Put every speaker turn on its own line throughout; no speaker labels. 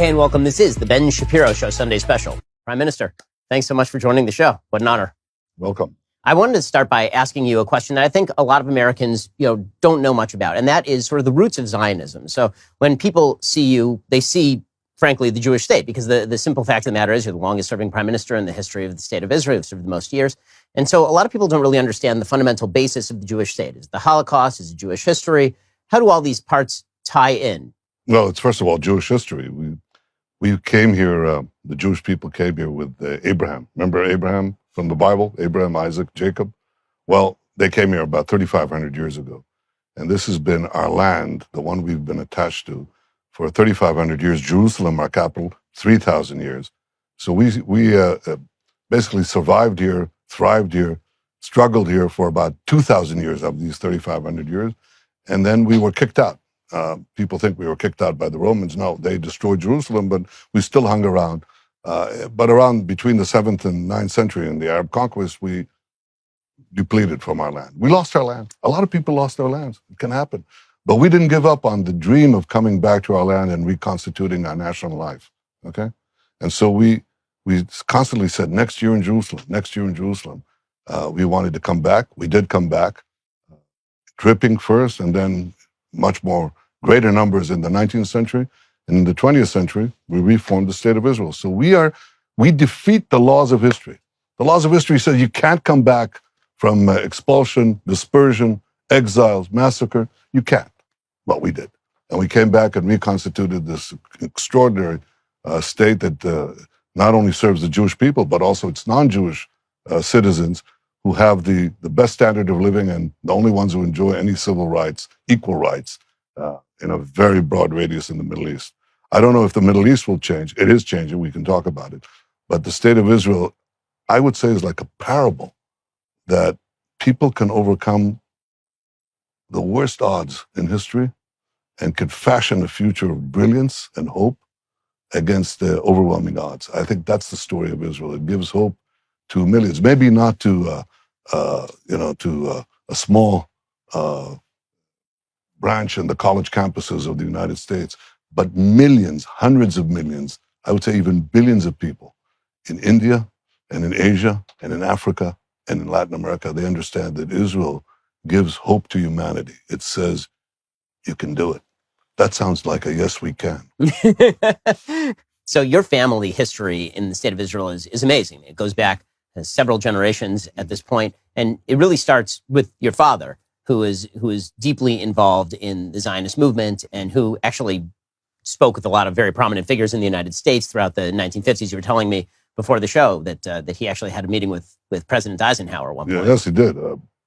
Hey, and welcome. This is the Ben Shapiro Show Sunday Special. Prime Minister, thanks so much for joining the show. What an honor.
Welcome.
I wanted to start by asking you a question that I think a lot of Americans, don't know much about, and that is sort of the roots of Zionism. So when people see you, they see, frankly, the Jewish state, because the simple fact of the matter is you're the longest-serving prime minister in the history of the state of Israel. You've served the most years. And so a lot of people don't really understand the fundamental basis of the Jewish state. Is it the Holocaust? Is it Jewish history? How do all these parts tie in?
Well, it's first of all Jewish history. We came here, the Jewish people came here with Abraham. Remember Abraham from the Bible? Abraham, Isaac, Jacob? Well, they came here about 3,500 years ago. And this has been our land, the one we've been attached to, for 3,500 years. Jerusalem, our capital, 3,000 years. So we basically survived here, thrived here, struggled here for about 2,000 years of these 3,500 years. And then we were kicked out. People think we were kicked out by the Romans. No, they destroyed Jerusalem, but we still hung around. But around between the 7th and 9th century in the Arab conquest, we depleted from our land. We lost our land. A lot of people lost their lands. It can happen. But we didn't give up on the dream of coming back to our land and reconstituting our national life, okay? And so we constantly said, next year in Jerusalem, next year in Jerusalem. We wanted to come back. We did come back, dripping first, and then much more greater numbers in the 19th century. And in the 20th century, we reformed the state of Israel. So we defeat the laws of history. The laws of history say you can't come back from expulsion, dispersion, exiles, massacre. You can't. Well, we did. And we came back and reconstituted this extraordinary state that not only serves the Jewish people, but also its non-Jewish citizens who have the best standard of living and the only ones who enjoy any civil rights, equal rights, in a very broad radius in the Middle East. I don't know if the Middle East will change. It is changing. We can talk about it. But the state of Israel, I would say, is like a parable that people can overcome the worst odds in history and can fashion a future of brilliance and hope against the overwhelming odds. I think that's the story of Israel. It gives hope to millions, maybe not to a small branch in the college campuses of the United States, but millions, hundreds of millions, I would say even billions of people in India and in Asia and in Africa and in Latin America. They understand that Israel gives hope to humanity. It says, you can do it. That sounds like a yes, we can.
So your family history in the state of Israel is amazing. It goes back several generations at this point, and it really starts with your father, who is deeply involved in the Zionist movement and who actually spoke with a lot of very prominent figures in the United States throughout the 1950s. You were telling me before the show that he actually had a meeting with President Eisenhower at one point.
Yes, he did.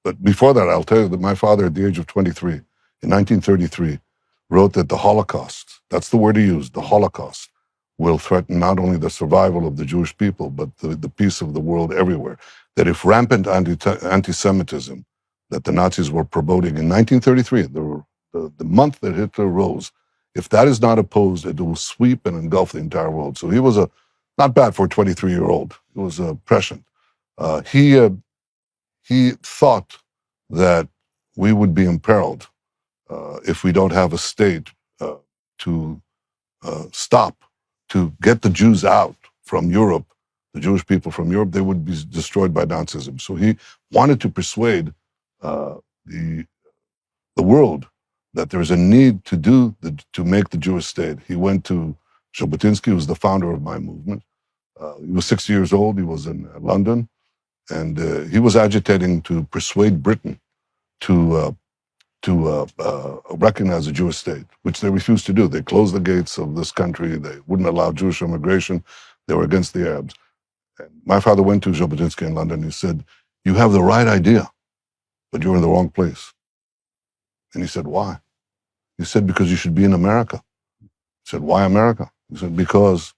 But before that, I'll tell you that my father, at the age of 23, in 1933, wrote that the Holocaust, that's the word he used, the Holocaust, will threaten not only the survival of the Jewish people, but the peace of the world everywhere. That if rampant anti-Semitism that the Nazis were promoting in 1933, the month that Hitler rose, if that is not opposed, it will sweep and engulf the entire world. So he was not bad for a 23-year-old. He was prescient. He thought that we would be imperiled if we don't have a state to stop, to get the Jews out from Europe, the Jewish people from Europe. They would be destroyed by Nazism. So he wanted to persuade the world that there is a need to make the Jewish state. He went to Jabotinsky, who was the founder of my movement. He was 60 years old. He was in London, and he was agitating to persuade Britain to recognize a Jewish state, which they refused to do. They closed the gates of this country. They wouldn't allow Jewish immigration. They were against the Arabs. And my father went to Jabotinsky in London. He said, "You have the right idea, but you're in the wrong place." And he said, "Why?" He said, "Because you should be in America." He said, "Why America?" He said, "Because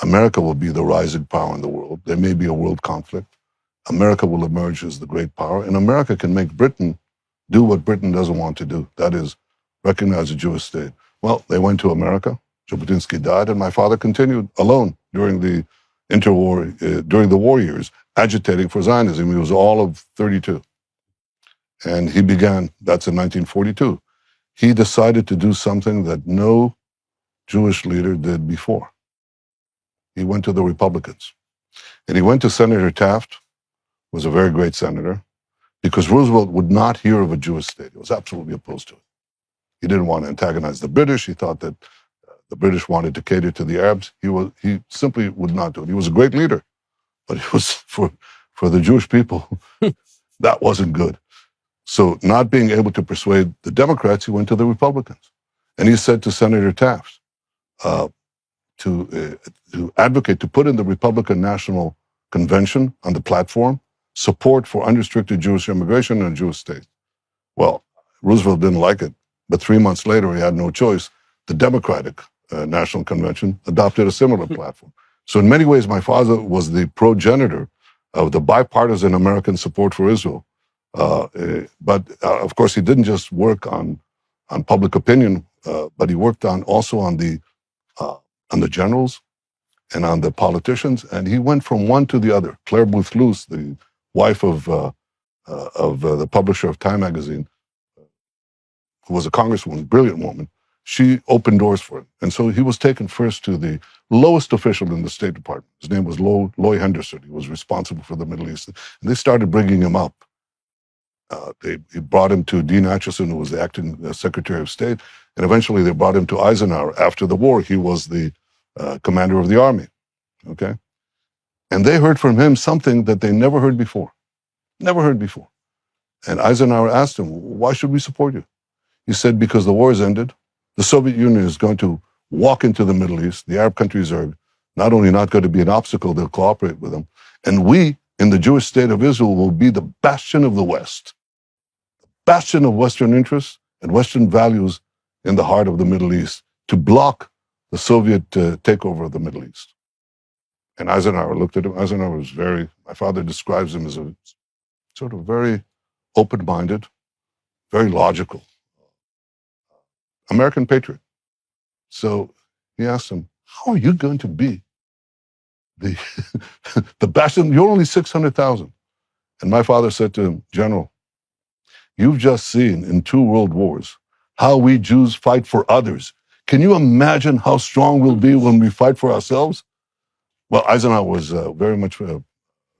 America will be the rising power in the world. There may be a world conflict. America will emerge as the great power, and America can make Britain do what Britain doesn't want to do. That is, recognize a Jewish state." Well, they went to America. Jabotinsky died, and my father continued alone during the during the war years, agitating for Zionism. He was all of 32. And he began, that's in 1942. He decided to do something that no Jewish leader did before. he went to the Republicans. And he went to Senator Taft, who was a very great senator, because Roosevelt would not hear of a Jewish state. He was absolutely opposed to it. He didn't want to antagonize the British. He thought that the British wanted to cater to the Arabs. He simply would not do it. He was a great leader, but it was for the Jewish people, that wasn't good. So not being able to persuade the Democrats, he went to the Republicans. And he said to Senator Taft to advocate, to put in the Republican National Convention on the platform, support for unrestricted Jewish immigration in a Jewish state. Well, Roosevelt didn't like it, but 3 months later, he had no choice. The Democratic National Convention adopted a similar platform. So in many ways, my father was the progenitor of the bipartisan American support for Israel. But of course, he didn't just work on public opinion, but he worked also on the generals and on the politicians, and he went from one to the other. Claire Booth Luce, the wife of the publisher of Time magazine, who was a congresswoman, brilliant woman, she opened doors for him. And so he was taken first to the lowest official in the State Department. His name was Loy Henderson. He was responsible for the Middle East. And they started bringing him up. They brought him to Dean Acheson, who was the acting Secretary of State, and eventually they brought him to Eisenhower. After the war, he was the commander of the army, okay? And they heard from him something that they never heard before. And Eisenhower asked him, why should we support you? He said, because the war has ended. The Soviet Union is going to walk into the Middle East. The Arab countries are not only not going to be an obstacle, they'll cooperate with them. And we, in the Jewish state of Israel, will be the bastion of the West, bastion of Western interests and Western values in the heart of the Middle East to block the Soviet takeover of the Middle East. And Eisenhower looked at him. Eisenhower was my father describes him as a sort of very open-minded, very logical American patriot. So he asked him, how are you going to be the bastion? You're only 600,000. And my father said to him, General, you've just seen in 2 world wars how we Jews fight for others. Can you imagine how strong we'll be when we fight for ourselves? Well, Eisenhower was very much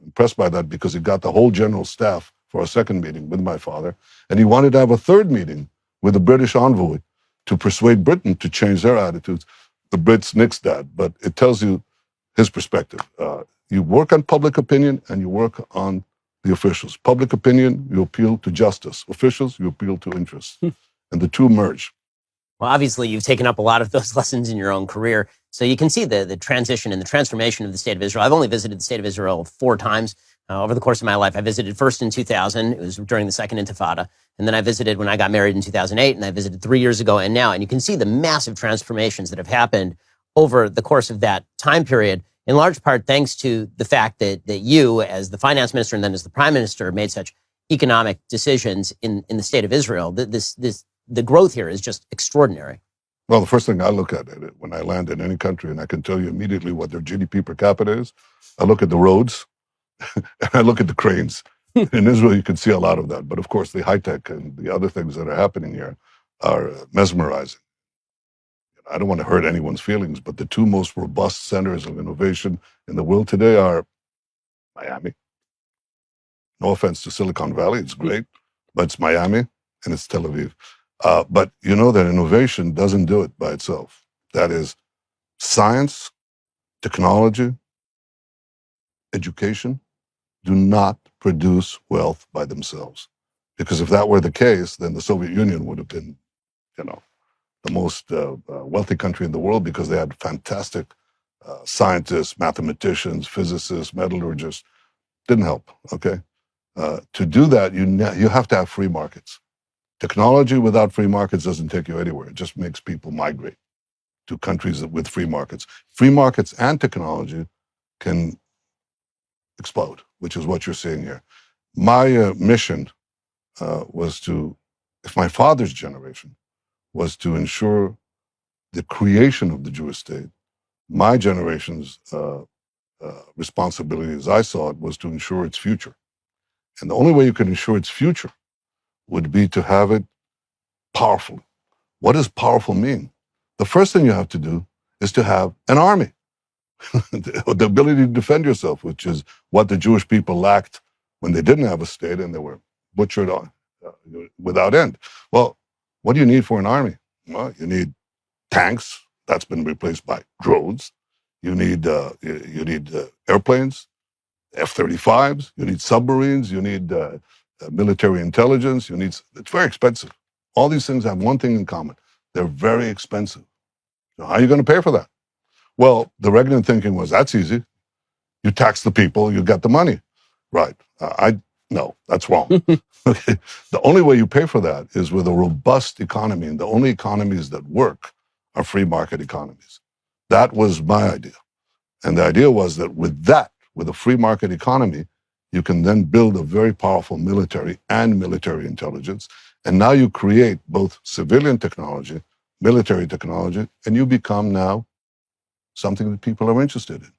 impressed by that because he got the whole general staff for a second meeting with my father. And he wanted to have a third meeting with the British envoy to persuade Britain to change their attitudes. The Brits nixed that, but it tells you his perspective. You work on public opinion and you work on the officials. Public opinion, you appeal to justice. Officials, you appeal to interests. And the two merge.
Well, obviously, you've taken up a lot of those lessons in your own career. So you can see the transition and the transformation of the state of Israel. I've only visited the state of Israel 4 times over the course of my life. I visited first in 2000. It was during the Second Intifada. And then I visited when I got married in 2008. And I visited 3 years ago and now. And you can see the massive transformations that have happened over the course of that time period, in large part thanks to the fact that you, as the finance minister and then as the prime minister, made such economic decisions in the state of Israel. The growth here is just extraordinary.
Well, the first thing I look at it when I land in any country, and I can tell you immediately what their GDP per capita is, I look at the roads and I look at the cranes. In Israel, you can see a lot of that. But of course, the high tech and the other things that are happening here are mesmerizing. I don't want to hurt anyone's feelings, but the 2 most robust centers of innovation in the world today are Miami. No offense to Silicon Valley, it's great, but it's Miami and it's Tel Aviv. But you know that innovation doesn't do it by itself. That is, science, technology, education do not produce wealth by themselves. Because if that were the case, then the Soviet Union would have been, the most wealthy country in the world because they had fantastic scientists, mathematicians, physicists, metallurgists. Didn't help, okay? To do that, you have to have free markets. Technology without free markets doesn't take you anywhere. It just makes people migrate to countries with free markets. Free markets and technology can explode, which is what you're seeing here. My mission was to, if my father's generation was to ensure the creation of the Jewish state, my generation's responsibility, as I saw it, was to ensure its future. And the only way you can ensure its future would be to have it powerful. What does powerful mean? The first thing you have to do is to have an army. the ability to defend yourself, which is what the Jewish people lacked when they didn't have a state and they were butchered on without end. Well, what do you need for an army? Well, you need tanks. That's been replaced by drones. You need airplanes, F-35s. You need submarines. You need military intelligence. It's very expensive. All these things have one thing in common. They're very expensive. So how are you going to pay for that? Well, the Reagan thinking was, that's easy. You tax the people, you get the money. Right. No, that's wrong. Okay. The only way you pay for that is with a robust economy, and the only economies that work are free market economies. That was my idea. And the idea was that with a free market economy, you can then build a very powerful military and military intelligence. And now you create both civilian technology, military technology, and you become now something that people are interested in.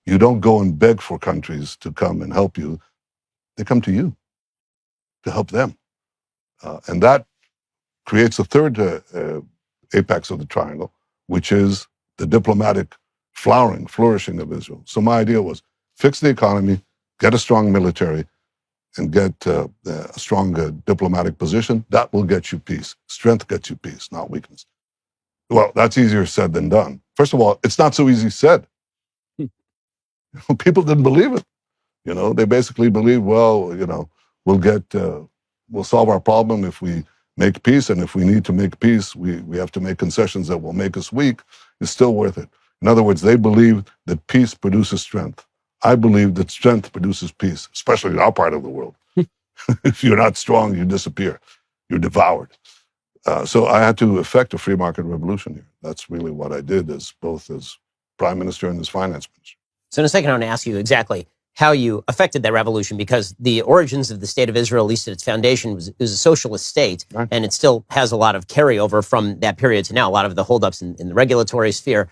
You don't go and beg for countries to come and help you. They come to you to help them. And that creates a third apex of the triangle, which is the diplomatic flourishing of Israel. So my idea was fix the economy, get a strong military, and get a strong diplomatic position. That will get you peace. Strength gets you peace, not weakness. Well, that's easier said than done. First of all, it's not so easy said. People didn't believe it. They basically believed, well, we'll solve our problem if we make peace, and if we need to make peace, we have to make concessions that will make us weak. It's still worth it. In other words, they believe that peace produces strength. I believe that strength produces peace, especially in our part of the world. If you're not strong, you disappear. You're devoured. So I had to effect a free market revolution here. That's really what I did, both as prime minister and as finance minister.
So in a second, I want to ask you exactly how you affected that revolution, because the origins of the state of Israel, at least at its foundation, was a socialist state, right. And it still has a lot of carryover from that period to now. A lot of the holdups in the regulatory sphere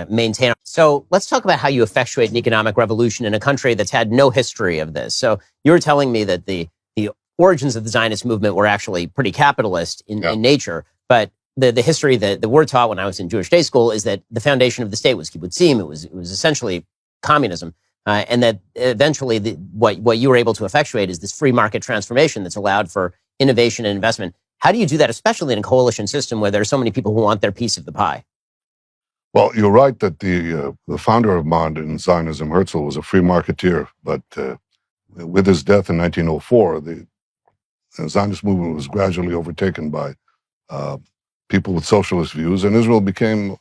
maintain. So let's talk about how you effectuate an economic revolution in a country that's had no history of this. So you were telling me that the origins of the Zionist movement were actually pretty capitalist in nature, but the history that we're taught when I was in Jewish day school is that the foundation of the state was kibbutzim. It was essentially communism. And that eventually what you were able to effectuate is this free market transformation that's allowed for innovation and investment. How do you do that, especially in a coalition system where there are so many people who want their piece of the pie?
Well, you're right that the founder of modern Zionism, Herzl, was a free marketeer, but with his death in 1904, the Zionist movement was gradually overtaken by people with socialist views, and Israel became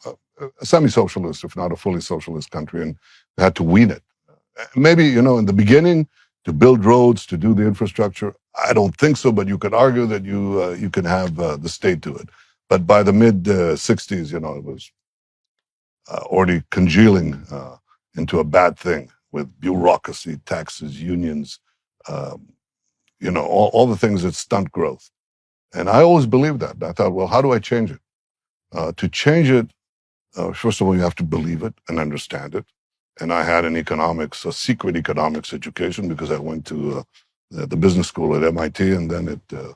a semi-socialist, if not a fully socialist country, and had to wean it. Maybe, in the beginning, to build roads, to do the infrastructure, I don't think so, but you could argue that you can have the state do it. But by the mid-'60s, it was already congealing into a bad thing with bureaucracy, taxes, unions, all the things that stunt growth. And I always believed that. I thought, well, how do I change it? To change it, first of all, you have to believe it and understand it. And I had a secret economics education, because I went to the business school at MIT and then at the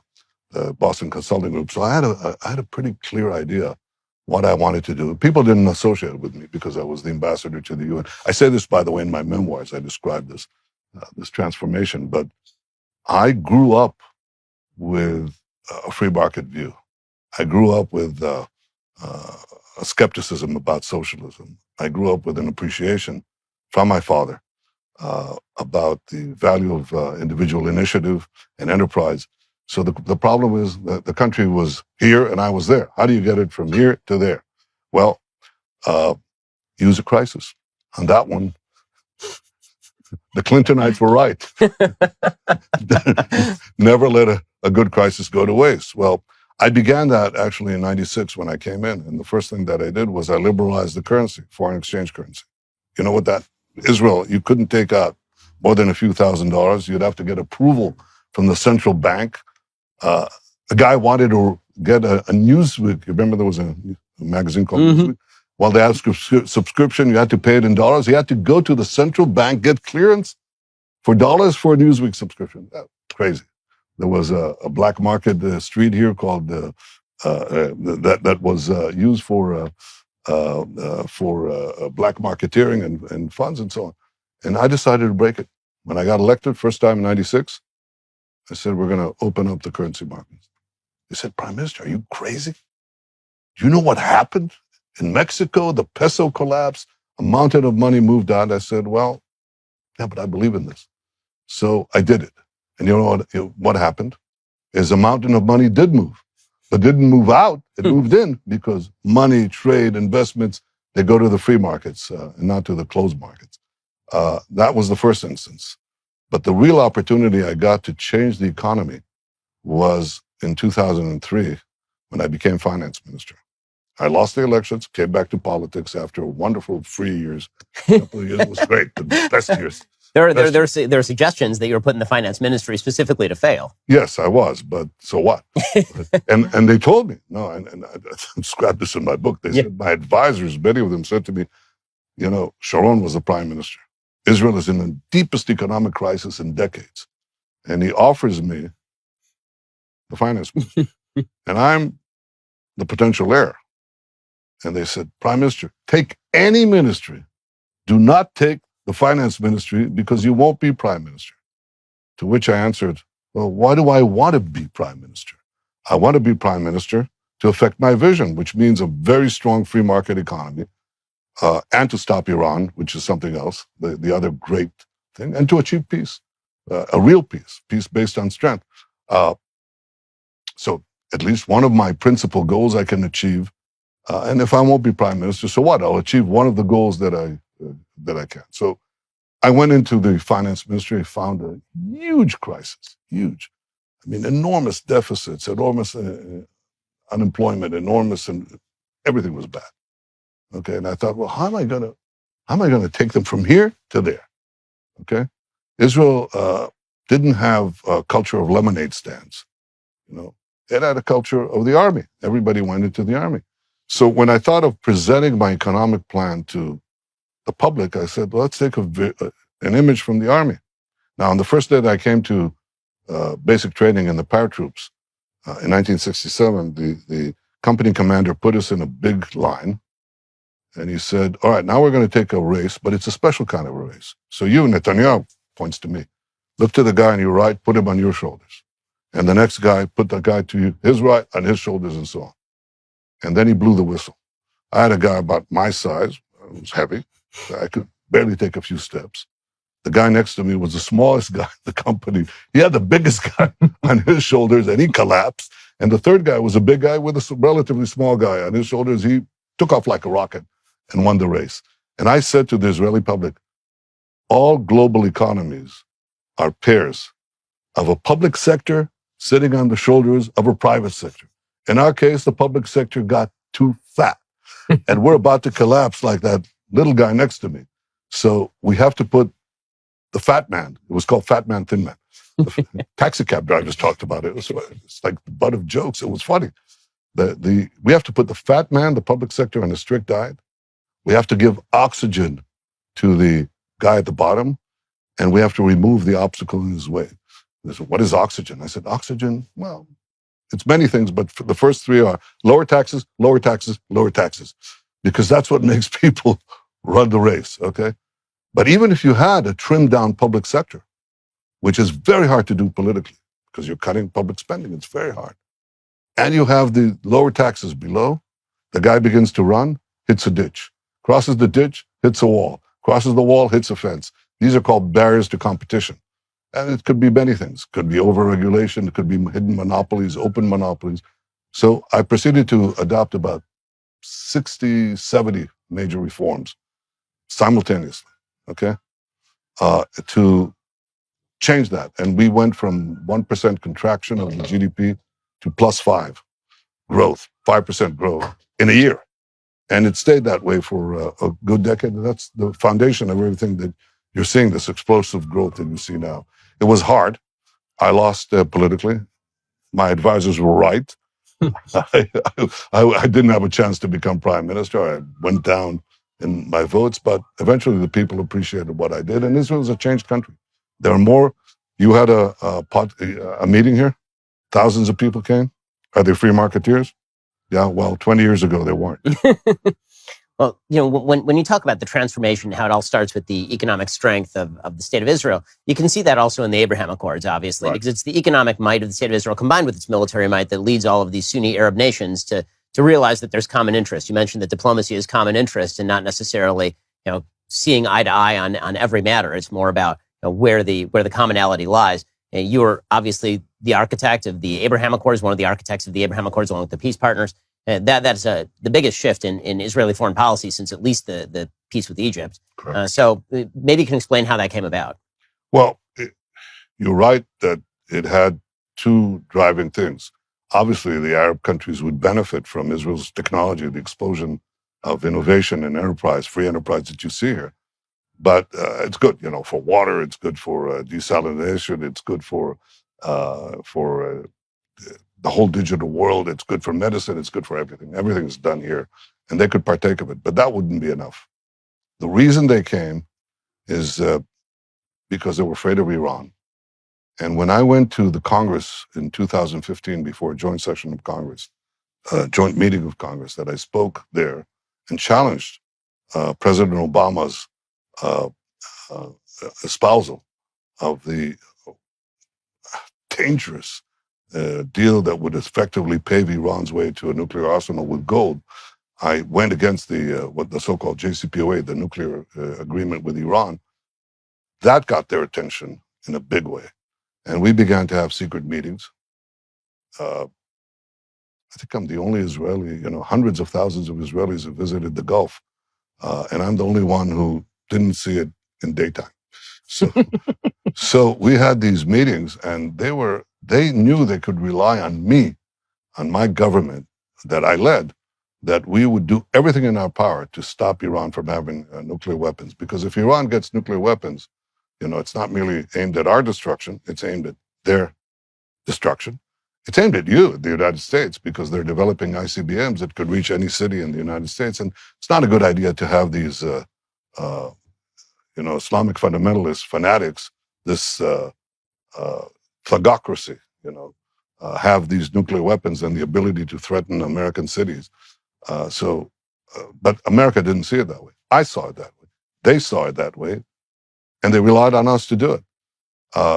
Boston Consulting Group. So I had a pretty clear idea what I wanted to do. People didn't associate with me because I was the ambassador to the UN. I say this, by the way, in my memoirs. I describe this transformation. But I grew up with a free market view. I grew up with a skepticism about socialism. I grew up with an appreciation from my father about the value of individual initiative and enterprise. So the problem is that the country was here and I was there. How do you get it from here to there? Well, use a crisis. On that one, the Clintonites were right. Never let a good crisis go to waste. Well, I began that actually in 96 when I came in. And the first thing that I did was I liberalized the currency, foreign exchange currency. You know what that? Israel, you couldn't take out more than a few $1,000s. You'd have to get approval from the central bank. A guy wanted to get a Newsweek. You remember there was a magazine called Newsweek? Well, they had a subscription. You had to pay it in dollars. You had to go to the central bank, get clearance for dollars for a Newsweek subscription. That's crazy. There was a black market street here called that was used for for black marketeering and funds and so on. And I decided to break it. When I got elected, first time in 96, I said, we're going to open up the currency markets. They said, Prime Minister, are you crazy? Do you know what happened? In Mexico, the peso collapsed, a mountain of money moved out. I said, well, yeah, but I believe in this. So I did it. And you know what happened? Is a mountain of money did move, but didn't move out. It moved in because money, trade, investments, they go to the free markets and not to the closed markets. That was the first instance. But the real opportunity I got to change the economy was in 2003 when I became finance minister. I lost the elections, came back to politics after a wonderful 3 years. A couple of years was great, the best years.
There are suggestions that you were put in the finance ministry specifically to fail.
Yes, I was, but so what? and they told me, no, and I described this in my book. They said, my advisors, many of them said to me, you know, Sharon was the prime minister. Israel is in the deepest economic crisis in decades. And he offers me the finance minister. And I'm the potential heir. And they said, Prime Minister, take any ministry. Do not take the finance ministry because you won't be prime minister. To which I answered, well, why do I want to be prime minister? I want to be prime minister to affect my vision, which means a very strong free market economy, and to stop Iran, which is something else, the other great thing, and to achieve peace, a real peace based on strength. So at least one of my principal goals I can achieve. And if I won't be prime minister, so what? I'll achieve one of the goals that I can. So I went into the finance ministry, found a huge crisis, huge. I mean, enormous deficits, enormous unemployment, enormous, and everything was bad. Okay, and I thought, well, how am I gonna take them from here to there? Okay, Israel didn't have a culture of lemonade stands. You know, it had a culture of the army. Everybody went into the army. So when I thought of presenting my economic plan to the public, I said, well, let's take an image from the army. Now, on the first day that I came to basic training in the paratroops in 1967, the company commander put us in a big line, and he said, all right, now we're going to take a race, but it's a special kind of a race. So you, Netanyahu, points to me, look to the guy on your right, put him on your shoulders. And the next guy, put the guy to his right, on his shoulders, and so on. And then he blew the whistle. I had a guy about my size, who was heavy. I could barely take a few steps. The guy next to me was the smallest guy in the company. He had the biggest guy on his shoulders, and he collapsed. And the third guy was a big guy with a relatively small guy on his shoulders. He took off like a rocket and won the race. And I said to the Israeli public, all global economies are pairs of a public sector sitting on the shoulders of a private sector. In our case, the public sector got too fat, and we're about to collapse like that little guy next to me. So we have to put the fat man. It was called Fat Man, Thin Man. The taxi cab drivers talked about it. It's like the butt of jokes. It was funny. We have to put the fat man, the public sector, on a strict diet. We have to give oxygen to the guy at the bottom, and we have to remove the obstacle in his way. They said, what is oxygen? I said, oxygen, well, it's many things, but the first three are lower taxes, lower taxes, lower taxes, because that's what makes people run the race, okay? But even if you had a trimmed down public sector, which is very hard to do politically, because you're cutting public spending, it's very hard. And you have the lower taxes below, the guy begins to run, hits a ditch, crosses the ditch, hits a wall, crosses the wall, hits a fence. These are called barriers to competition. And it could be many things. It could be overregulation. It could be hidden monopolies, open monopolies. So I proceeded to adopt about 60, 70 major reforms simultaneously, okay, to change that. And we went from 1% contraction of the GDP to +5 growth, 5% growth in a year. And it stayed that way for a good decade. And that's the foundation of everything that you're seeing, this explosive growth that you see now. It was hard. I lost politically. My advisors were right. I didn't have a chance to become prime minister. I went down in my votes, but eventually the people appreciated what I did. And Israel is a changed country. There are more. You had a meeting here. Thousands of people came. Are they free marketeers? Yeah, well, 20 years ago they weren't.
Well, when you talk about the transformation, how it all starts with the economic strength of the state of Israel, you can see that also in the Abraham Accords, obviously,
Right.
because it's the economic might of the state of Israel combined with its military might that leads all of these Sunni Arab nations to realize that there's common interest. You mentioned that diplomacy is common interest and not necessarily, seeing eye to eye on every matter. It's more about where the commonality lies. And you were obviously the architect of the Abraham Accords, one of the architects of the Abraham Accords, along with the peace partners. That's the biggest shift in Israeli foreign policy since at least the peace with Egypt. So maybe you can explain how that came about.
Well, you're right that it had two driving things. Obviously, the Arab countries would benefit from Israel's technology, the explosion of innovation and enterprise, free enterprise that you see here. But it's good, for water. It's good for desalination. It's good for the whole digital world. It's good for medicine. It's good for everything. Everything's done here, and they could partake of it. But that wouldn't be enough. The reason they came is because they were afraid of Iran. And when I went to the Congress in 2015, before a joint session of Congress, joint meeting of Congress, that I spoke there and challenged President Obama's espousal of the dangerous deal that would effectively pave Iran's way to a nuclear arsenal with gold, I went against the so-called JCPOA, the nuclear agreement with Iran. That got their attention in a big way. And we began to have secret meetings. I think I'm the only Israeli, hundreds of thousands of Israelis have visited the Gulf, and I'm the only one who didn't see it in daytime. So we had these meetings, and they knew they could rely on me, on my government that I led, that we would do everything in our power to stop Iran from having nuclear weapons. Because if Iran gets nuclear weapons, it's not merely aimed at our destruction, it's aimed at their destruction. It's aimed at you, the United States, because they're developing ICBMs that could reach any city in the United States. And it's not a good idea to have these, Islamic fundamentalists, fanatics, this thugocracy, have these nuclear weapons and the ability to threaten American cities. But America didn't see it that way. I saw it that way. They saw it that way. And they relied on us to do it.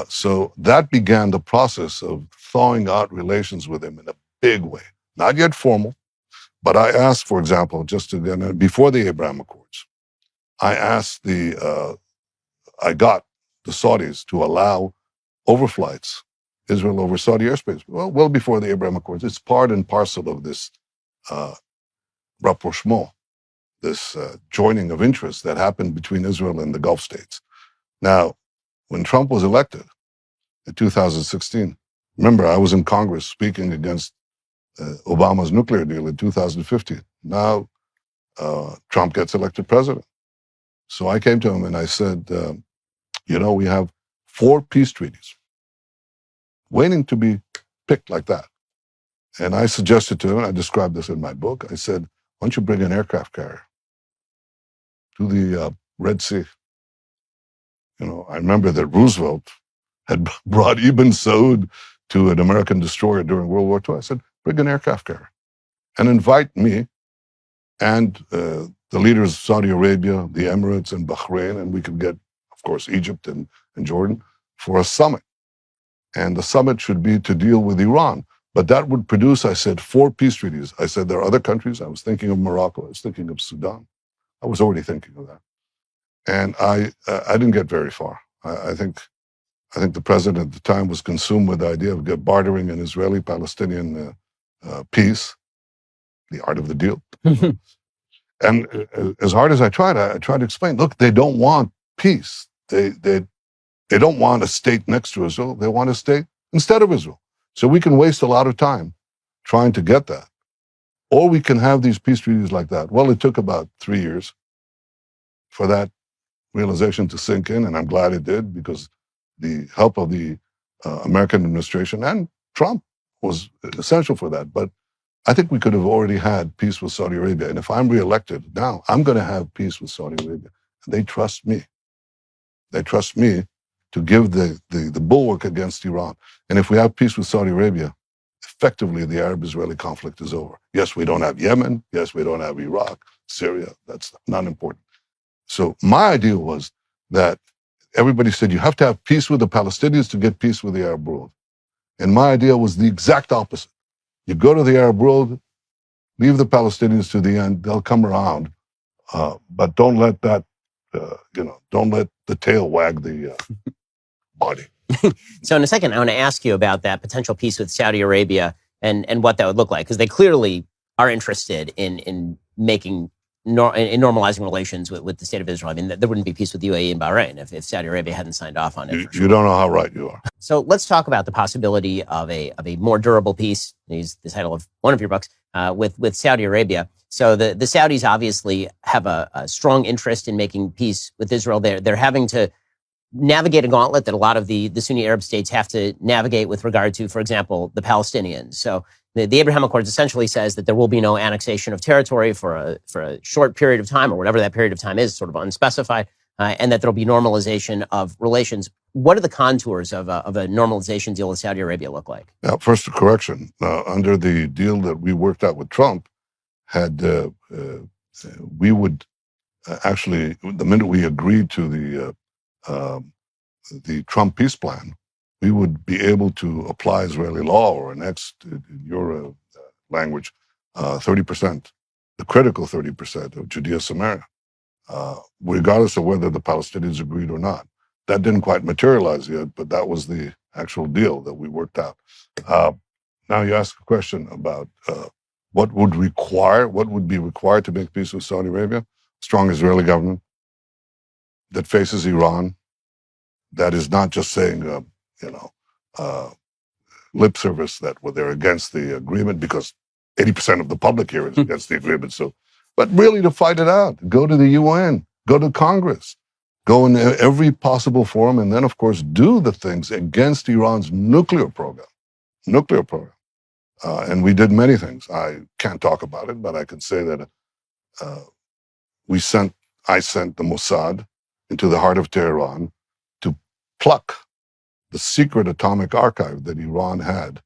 So that began the process of thawing out relations with him in a big way. Not yet formal, but I asked, for example, before the Abraham Accords, I got the Saudis to allow overflights, Israel over Saudi airspace, well before the Abraham Accords. It's part and parcel of this rapprochement, this joining of interests that happened between Israel and the Gulf states. Now, when Trump was elected in 2016, remember, I was in Congress speaking against Obama's nuclear deal in 2015. Now, Trump gets elected president. So I came to him and I said, we have 4 peace treaties waiting to be picked like that. And I suggested to him, and I described this in my book, I said, why don't you bring an aircraft carrier to the Red Sea? I remember that Roosevelt had brought Ibn Saud to an American destroyer during World War II. I said, bring an aircraft carrier and invite me and the leaders of Saudi Arabia, the Emirates, and Bahrain, and we could get, of course, Egypt and Jordan for a summit. And the summit should be to deal with Iran. But that would produce, I said, 4 peace treaties. I said, there are other countries. I was thinking of Morocco. I was thinking of Sudan. I was already thinking of that. And I didn't get very far. I think the president at the time was consumed with the idea of bartering an Israeli-Palestinian peace, the art of the deal. And as hard as I tried to explain, look, they don't want peace. They don't want a state next to Israel. They want a state instead of Israel. So we can waste a lot of time trying to get that. Or we can have these peace treaties like that. Well, it took about 3 years for that realization to sink in, and I'm glad it did, because the help of the American administration and Trump was essential for that. But I think we could have already had peace with Saudi Arabia. And if I'm reelected now, I'm going to have peace with Saudi Arabia. And they trust me. They trust me to give the bulwark against Iran. And if we have peace with Saudi Arabia, effectively the Arab-Israeli conflict is over. Yes, we don't have Yemen. Yes, we don't have Iraq. Syria. That's not important. So my idea was that everybody said you have to have peace with the Palestinians to get peace with the Arab world. And my idea was the exact opposite. You go to the Arab world, leave the Palestinians to the end, they'll come around, but don't let that, don't let the tail wag the body.
So in a second, I want to ask you about that potential peace with Saudi Arabia and what that would look like, because they clearly are interested in making in normalizing relations with the state of Israel. I mean, there wouldn't be peace with UAE and Bahrain if Saudi Arabia hadn't signed off on it.
You don't know how right you are.
So let's talk about the possibility of a more durable peace. Use the title of one of your books with Saudi Arabia. So the Saudis obviously have a strong interest in making peace with Israel. They're having to navigate a gauntlet that a lot of the Sunni Arab states have to navigate with regard to, for example, the Palestinians. So the Abraham Accords essentially says that there will be no annexation of territory for a short period of time, or whatever that period of time is, sort of unspecified, and that there'll be normalization of relations. What do the contours of a normalization deal with Saudi Arabia look like?
Now, first, a correction. Under the deal that we worked out with Trump, we would actually, the minute we agreed to the Trump peace plan, we would be able to apply Israeli law, or annex, in your language, 30%, the critical 30% of Judea Samaria, regardless of whether the Palestinians agreed or not. That didn't quite materialize yet, but that was the actual deal that we worked out. Now you ask a question about what would be required to make peace with Saudi Arabia? Strong Israeli government that faces Iran, that is not just saying, lip service that they're against the agreement, because 80% of the public here is against the agreement. So, but really to fight it out, go to the UN, go to Congress, go in every possible forum, and then, of course, do the things against Iran's nuclear program. And we did many things. I can't talk about it, but I can say that I sent the Mossad into the heart of Tehran to pluck the secret atomic archive that Iran had,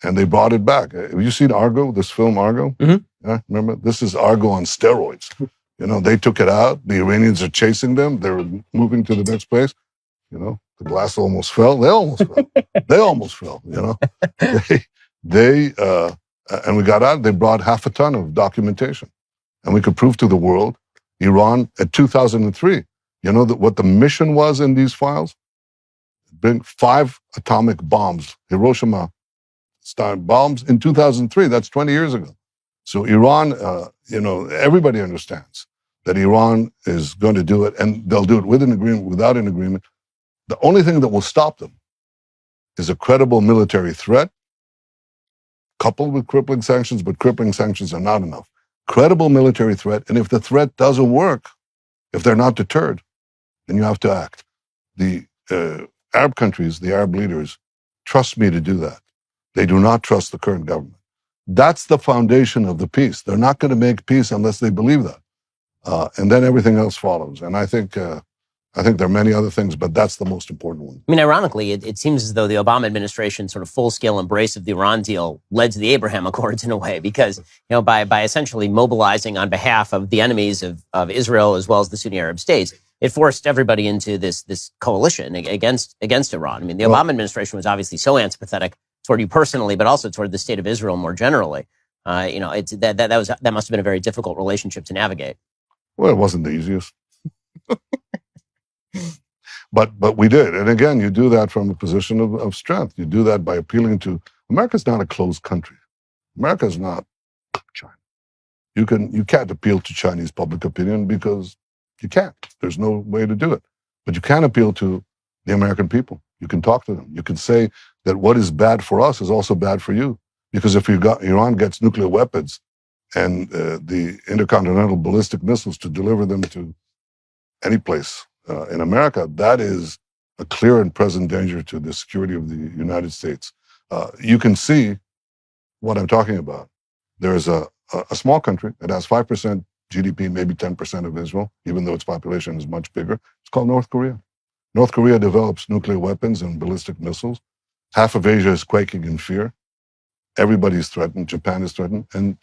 and they brought it back. Have you seen Argo, this film Argo?
Mm-hmm.
Yeah, remember? This is Argo on steroids. They took it out. The Iranians are chasing them. They're moving to the next place. The glass almost fell. They almost fell. And we got out. They brought half a ton of documentation, and we could prove to the world, Iran at 2003. What the mission was in these files? Bring 5 atomic bombs, Hiroshima-style bombs in 2003. That's 20 years ago. So Iran, everybody understands that Iran is going to do it, and they'll do it with an agreement, without an agreement. The only thing that will stop them is a credible military threat, coupled with crippling sanctions, but crippling sanctions are not enough. Credible military threat, and if the threat doesn't work, if they're not deterred, then you have to act. The Arab countries, the Arab leaders, trust me to do that. They do not trust the current government. That's the foundation of the peace. They're not going to make peace unless they believe that. And then everything else follows. And I think there are many other things, but that's the most important one.
I mean, ironically, it seems as though the Obama administration sort of full-scale embrace of the Iran deal led to the Abraham Accords in a way, because, by essentially mobilizing on behalf of the enemies of Israel as well as the Sunni Arab states, it forced everybody into this coalition against Iran. I mean, the Obama administration was obviously so antipathetic toward you personally, but also toward the state of Israel more generally. That must have been a very difficult relationship to navigate.
Well, it wasn't the easiest. But we did. And again, you do that from a position of strength. You do that by appealing to... America's not a closed country. America's not China. You can't appeal to Chinese public opinion because you can't. There's no way to do it. But you can appeal to the American people. You can talk to them. You can say that what is bad for us is also bad for you. Because if Iran gets nuclear weapons and the intercontinental ballistic missiles to deliver them to any place in America, that is a clear and present danger to the security of the United States. You can see what I'm talking about. There is a small country that has 5% GDP, maybe 10% of Israel, even though its population is much bigger. It's called North Korea. North Korea develops nuclear weapons and ballistic missiles. Half of Asia is quaking in fear. Everybody's threatened. Japan is threatened. And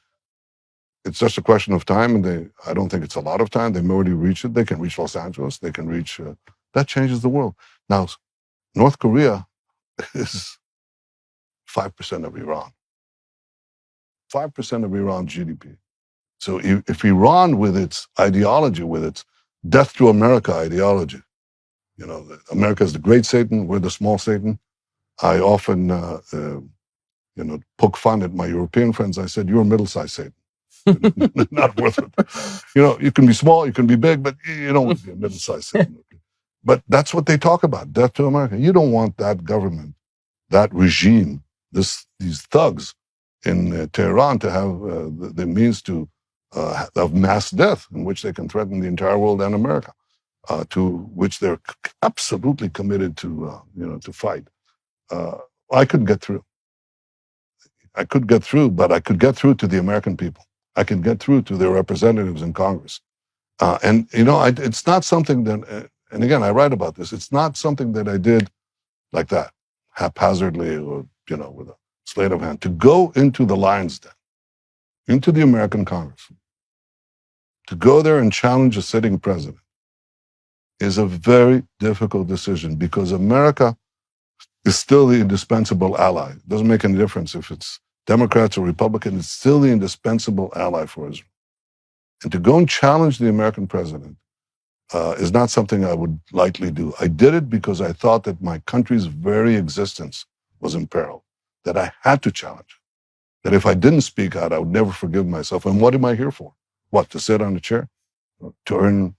It's just a question of time, and I don't think it's a lot of time. They've already reached it. They can reach Los Angeles. They can reach, that changes the world. Now, North Korea is 5% of Iran. 5% of Iran's GDP. So if Iran, with its ideology, with its death to America ideology, America is the great Satan, we're the small Satan. I often, poke fun at my European friends. I said, you're a middle-sized Satan. Not worth it. You can be small, you can be big, but you don't want to be a middle-sized Satan. But that's what they talk about, death to America. You don't want that government, that regime, these thugs in Tehran to have the means to of mass death in which they can threaten the entire world and America, to which they're absolutely committed to fight. I couldn't get through. I could get through, but I could get through to the American people. I could get through to their representatives in Congress. It's not something that, and again, I write about this, it's not something that I did like that, haphazardly or, with a sleight of hand. To go into the lion's den, into the American Congress, to go there and challenge a sitting president is a very difficult decision, because America is still the indispensable ally. It doesn't make any difference if it's Democrats or Republicans, it's still the indispensable ally for Israel. And to go and challenge the American president is not something I would lightly do. I did it because I thought that my country's very existence was in peril, that I had to challenge it, that if I didn't speak out, I would never forgive myself. And what am I here for? What, to sit on a chair? To earn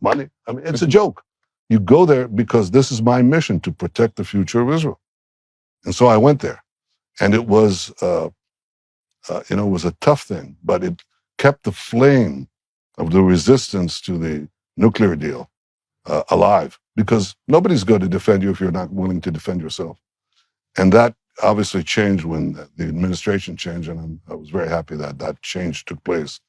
money? I mean, it's a joke. You go there because this is my mission, to protect the future of Israel. And so I went there. And it was, it was a tough thing, but it kept the flame of the resistance to the nuclear deal alive, because nobody's going to defend you if you're not willing to defend yourself. And that obviously changed when the administration changed, and I was very happy that that change took place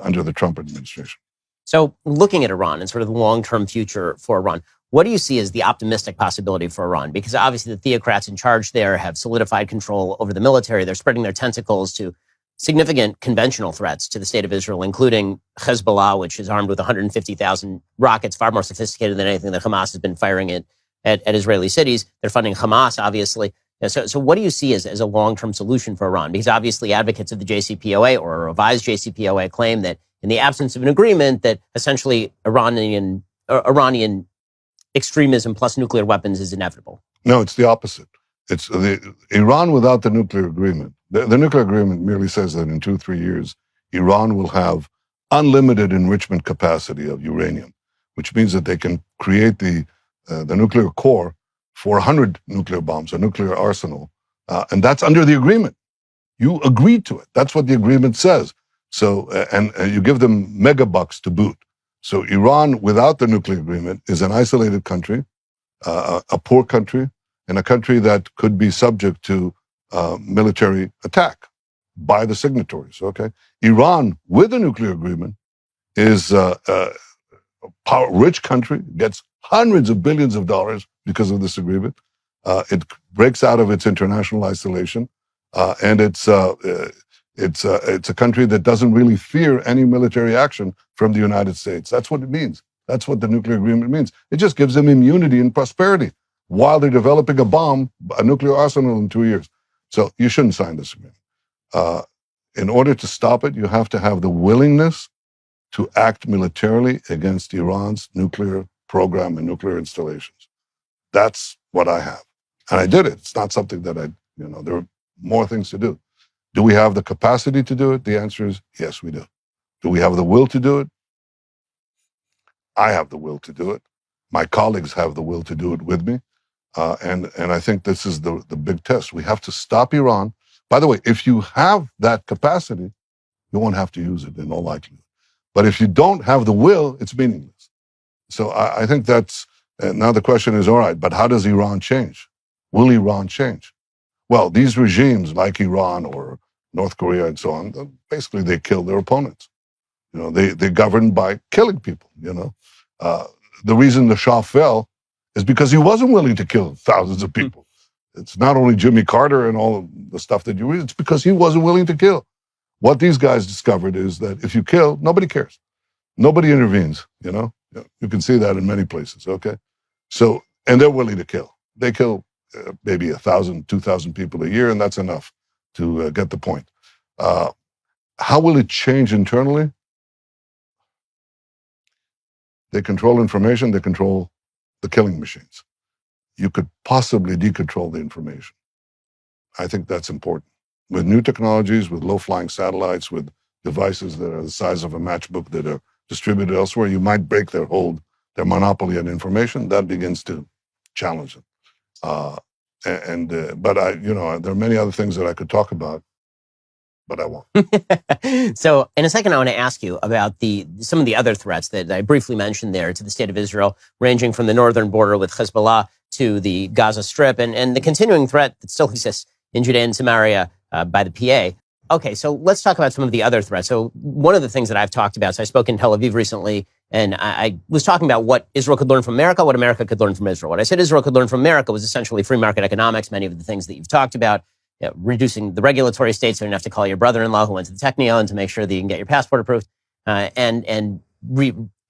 under the Trump administration.
So looking at Iran and sort of the long-term future for Iran, what do you see as the optimistic possibility for Iran? Because obviously the theocrats in charge there have solidified control over the military. They're spreading their tentacles to significant conventional threats to the state of Israel, including Hezbollah, which is armed with 150,000 rockets, far more sophisticated than anything that Hamas has been firing at Israeli cities. They're funding Hamas, obviously. So what do you see as a long-term solution for Iran? Because obviously advocates of the JCPOA or a revised JCPOA claim that in the absence of an agreement, that essentially Iranian extremism plus nuclear weapons is inevitable.
No, it's the opposite. It's Iran without the nuclear agreement. The nuclear agreement merely says that in 2-3 years, Iran will have unlimited enrichment capacity of uranium, which means that they can create the nuclear core for 100 nuclear bombs, a nuclear arsenal. And that's under the agreement. You agreed to it. That's what the agreement says. So, and you give them megabucks to boot. So Iran, without the nuclear agreement, is an isolated country, a poor country, and a country that could be subject to military attack by the signatories. Okay, Iran, with the nuclear agreement, is a rich country, gets hundreds of billions of dollars because of this agreement. It breaks out of its international isolation, and it's a country that doesn't really fear any military action from the United States. That's what it means. That's what the nuclear agreement means. It just gives them immunity and prosperity while they're developing a nuclear arsenal in 2 years. So you shouldn't sign this agreement. In order to stop it, you have to have the willingness to act militarily against Iran's nuclear program and nuclear installations. That's what I have. And I did it. It's not something that there are more things to do. Do we have the capacity to do it? The answer is yes, we do. Do we have the will to do it? I have the will to do it. My colleagues have the will to do it with me. And I think this is the big test. We have to stop Iran. By the way, if you have that capacity, you won't have to use it in all likelihood. But if you don't have the will, it's meaningless. So I think that's, now the question is, all right, but how does Iran change? Will Iran change? Well, these regimes like Iran or North Korea and so on, basically they kill their opponents. They govern by killing people, The reason the Shah fell is because he wasn't willing to kill thousands of people. It's not only Jimmy Carter and all of the stuff that you read, it's because he wasn't willing to kill. What these guys discovered is that if you kill, nobody cares. Nobody intervenes, you know? You can see that in many places, okay? So, and they're willing to kill. They kill maybe 1,000, 2,000 people a year, and that's enough to get the point. How will it change internally? They control information, they control the killing machines. You could possibly decontrol the information. I think that's important. With new technologies, with low-flying satellites, with devices that are the size of a matchbook that are distributed elsewhere, you might break their hold, their monopoly on information. That begins to challenge them. But there are many other things that I could talk about, but I won't.
So in a second, I want to ask you about some of the other threats that I briefly mentioned there to the state of Israel, ranging from the northern border with Hezbollah to the Gaza Strip and the continuing threat that still exists in Judea and Samaria by the PA. Okay, so let's talk about some of the other threats. So one of the things that I've talked about, so I spoke in Tel Aviv recently, and I was talking about what Israel could learn from America, what America could learn from Israel. What I said Israel could learn from America was essentially free market economics, many of the things that you've talked about, reducing the regulatory state so you don't have to call your brother-in-law who went to the Technion to make sure that you can get your passport approved, and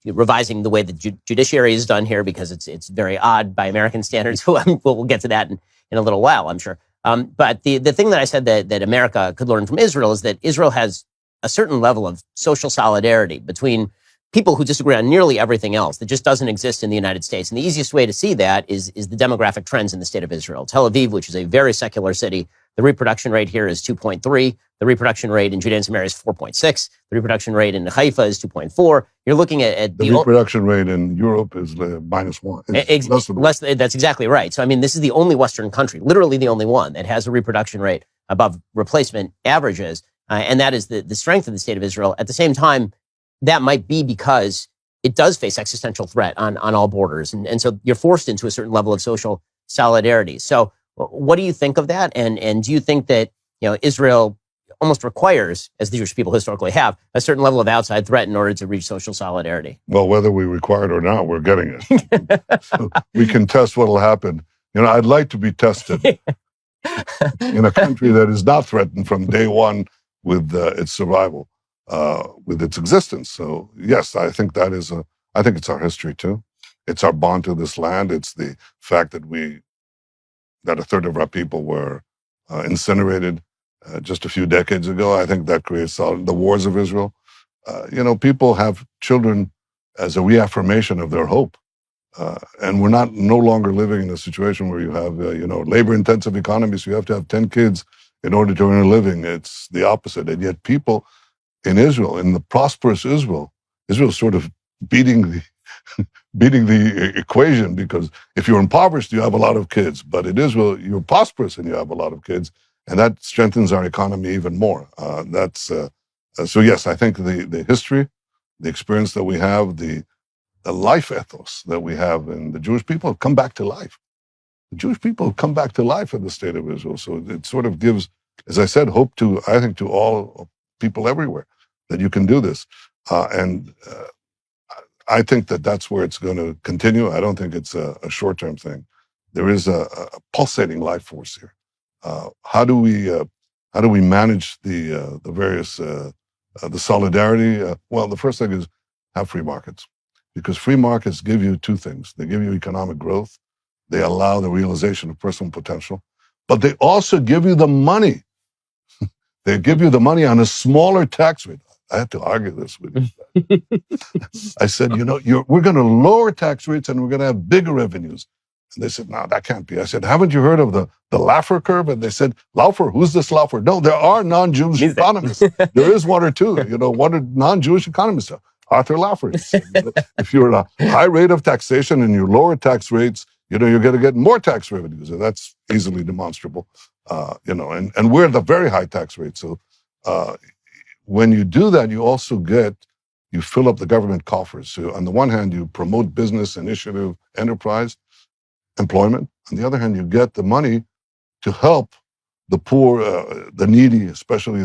revising the way the judiciary is done here because it's very odd by American standards. We'll get to that in a little while, I'm sure. But the thing that I said that America could learn from Israel is that Israel has a certain level of social solidarity between people who disagree on nearly everything else that just doesn't exist in the United States. And the easiest way to see that is the demographic trends in the state of Israel. Tel Aviv, which is a very secular city, the reproduction rate here is 2.3. The reproduction rate in Judea and Samaria is 4.6. The reproduction rate in Haifa is 2.4. You're looking at
the reproduction rate in Europe is -1.
Less. That's exactly right. So, I mean, this is the only Western country, literally the only one, that has a reproduction rate above replacement averages. And that is the strength of the state of Israel. At the same time, that might be because it does face existential threat on all borders. And so you're forced into a certain level of social solidarity. So what do you think of that? And do you think that, Israel almost requires, as the Jewish people historically have, a certain level of outside threat in order to reach social solidarity?
Well, whether we require it or not, we're getting it. So we can test what will happen. I'd like to be tested in a country that is not threatened from day one with its survival, with its existence. So yes, I think I think it's our history too. It's our bond to this land. It's the fact that a third of our people were incinerated just a few decades ago. I think that creates the wars of Israel. People have children as a reaffirmation of their hope. And we're no longer living in a situation where you have, labor-intensive economies. You have to have 10 kids in order to earn a living. It's the opposite. And yet people in Israel, in the prosperous Israel's sort of beating the equation, because if you're impoverished, you have a lot of kids. But in Israel, you're prosperous and you have a lot of kids. And that strengthens our economy even more. So yes, I think the history, the experience that we have, the life ethos that we have, and the Jewish people have come back to life. The Jewish people have come back to life in the state of Israel. So it sort of gives, as I said, hope to all people everywhere that you can do this. And I think that's where it's going to continue. I don't think it's a short-term thing. There is a pulsating life force here. How do we manage the various the solidarity? Well, the first thing is have free markets, because free markets give you two things. They give you economic growth. They allow the realization of personal potential, but they also give you the money. They give you the money on a smaller tax rate. I had to argue this with you. I said, we're going to lower tax rates and we're going to have bigger revenues. And they said, no, that can't be. I said, haven't you heard of the Laffer curve? And they said, Laufer, who's this Laufer? No, there are non-Jewish economists. There is one or two, one non-Jewish economists. Arthur Laffer. If you're at a high rate of taxation and you lower tax rates, you're going to get more tax revenues. And that's easily demonstrable, and we're at a very high tax rate. So when you do that, you fill up the government coffers. So on the one hand, you promote business, initiative, enterprise, employment. On the other hand, you get the money to help the poor, the needy, especially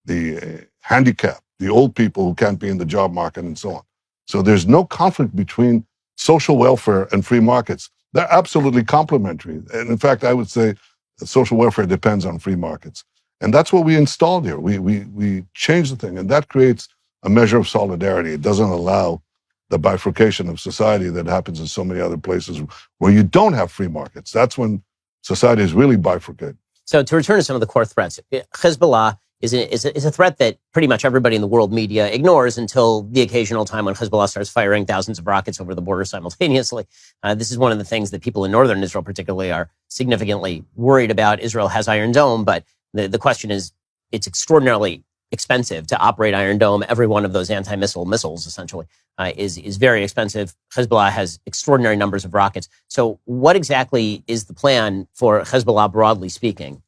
the handicapped, the old people who can't be in the job market, and so on. So there's no conflict between social welfare and free markets. They're absolutely complementary. And in fact, I would say that social welfare depends on free markets. And that's what we installed here. We changed the thing, and that creates a measure of solidarity. It doesn't allow the bifurcation of society that happens in so many other places where you don't have free markets. That's when society is really bifurcated.
So to return to some of the core threats, Hezbollah is a threat that pretty much everybody in the world media ignores until the occasional time when Hezbollah starts firing thousands of rockets over the border simultaneously. This is one of the things that people in northern Israel particularly are significantly worried about. Israel has Iron Dome, but the question is, it's extraordinarily expensive to operate Iron Dome. Every one of those anti-missile missiles, essentially, is very expensive. Hezbollah has extraordinary numbers of rockets. So what exactly is the plan for Hezbollah, broadly speaking?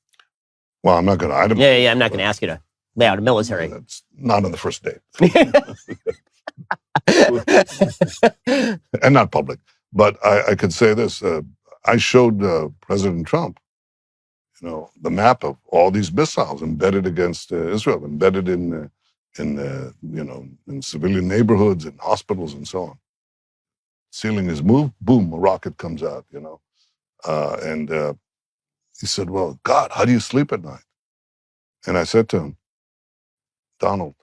Well, I'm not going to item.
Yeah, I'm not going to ask you to lay out a military.
That's not on the first date. And not public. But I could say this. I showed President Trump, the map of all these missiles embedded against Israel, embedded in civilian neighborhoods and hospitals and so on. Ceiling is moved, boom, a rocket comes out, and he said, well, God, how do you sleep at night? And I said to him, Donald,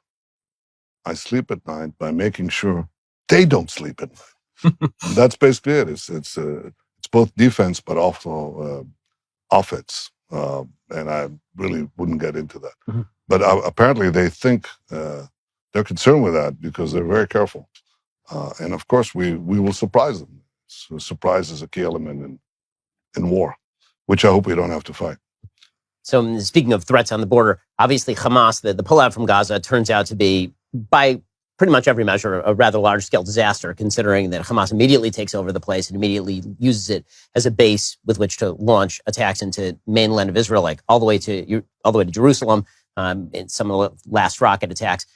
I sleep at night by making sure they don't sleep at night. And that's basically it. It's both defense, but also offense. And I really wouldn't get into that. Mm-hmm. But apparently they think they're concerned with that because they're very careful. And of course, we will surprise them. So surprise is a key element in war, which I hope we don't have to fight.
So speaking of threats on the border, obviously Hamas, the pullout from Gaza, turns out to be, by pretty much every measure, a rather large-scale disaster, considering that Hamas immediately takes over the place and immediately uses it as a base with which to launch attacks into mainland of Israel, like all the way to Jerusalem, in some of the last rocket attacks.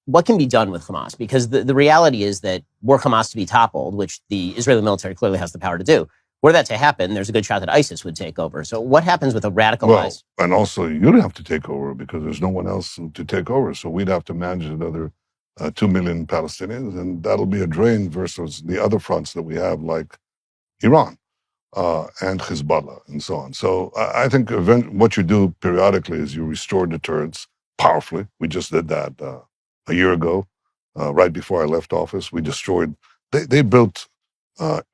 What can be done with Hamas? Because the reality is that were Hamas to be toppled, which the Israeli military clearly has the power to do, were that to happen, there's a good shot that ISIS would take over. So what happens with a radicalized...
Well, and also you'd have to take over because there's no one else to take over. So we'd have to manage another 2 million Palestinians, and that'll be a drain versus the other fronts that we have, like Iran and Hezbollah and so on. So I think what you do periodically is you restore deterrence powerfully. We just did that a year ago, right before I left office. We destroyed... They built...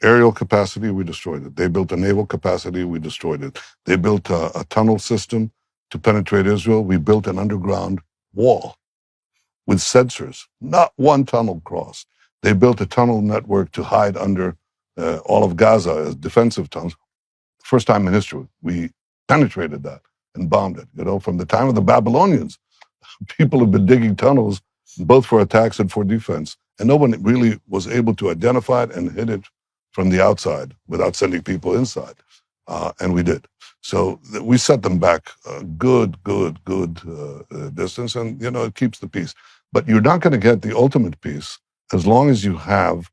aerial capacity, we destroyed it. They built a naval capacity, we destroyed it. They built a tunnel system to penetrate Israel. We built an underground wall with sensors, not one tunnel crossed. They built a tunnel network to hide under all of Gaza as defensive tunnels. First time in history, we penetrated that and bombed it. From the time of the Babylonians, people have been digging tunnels, both for attacks and for defense. And no one really was able to identify it and hit it from the outside without sending people inside. And we did. So we set them back a good distance, and, it keeps the peace. But you're not going to get the ultimate peace as long as you have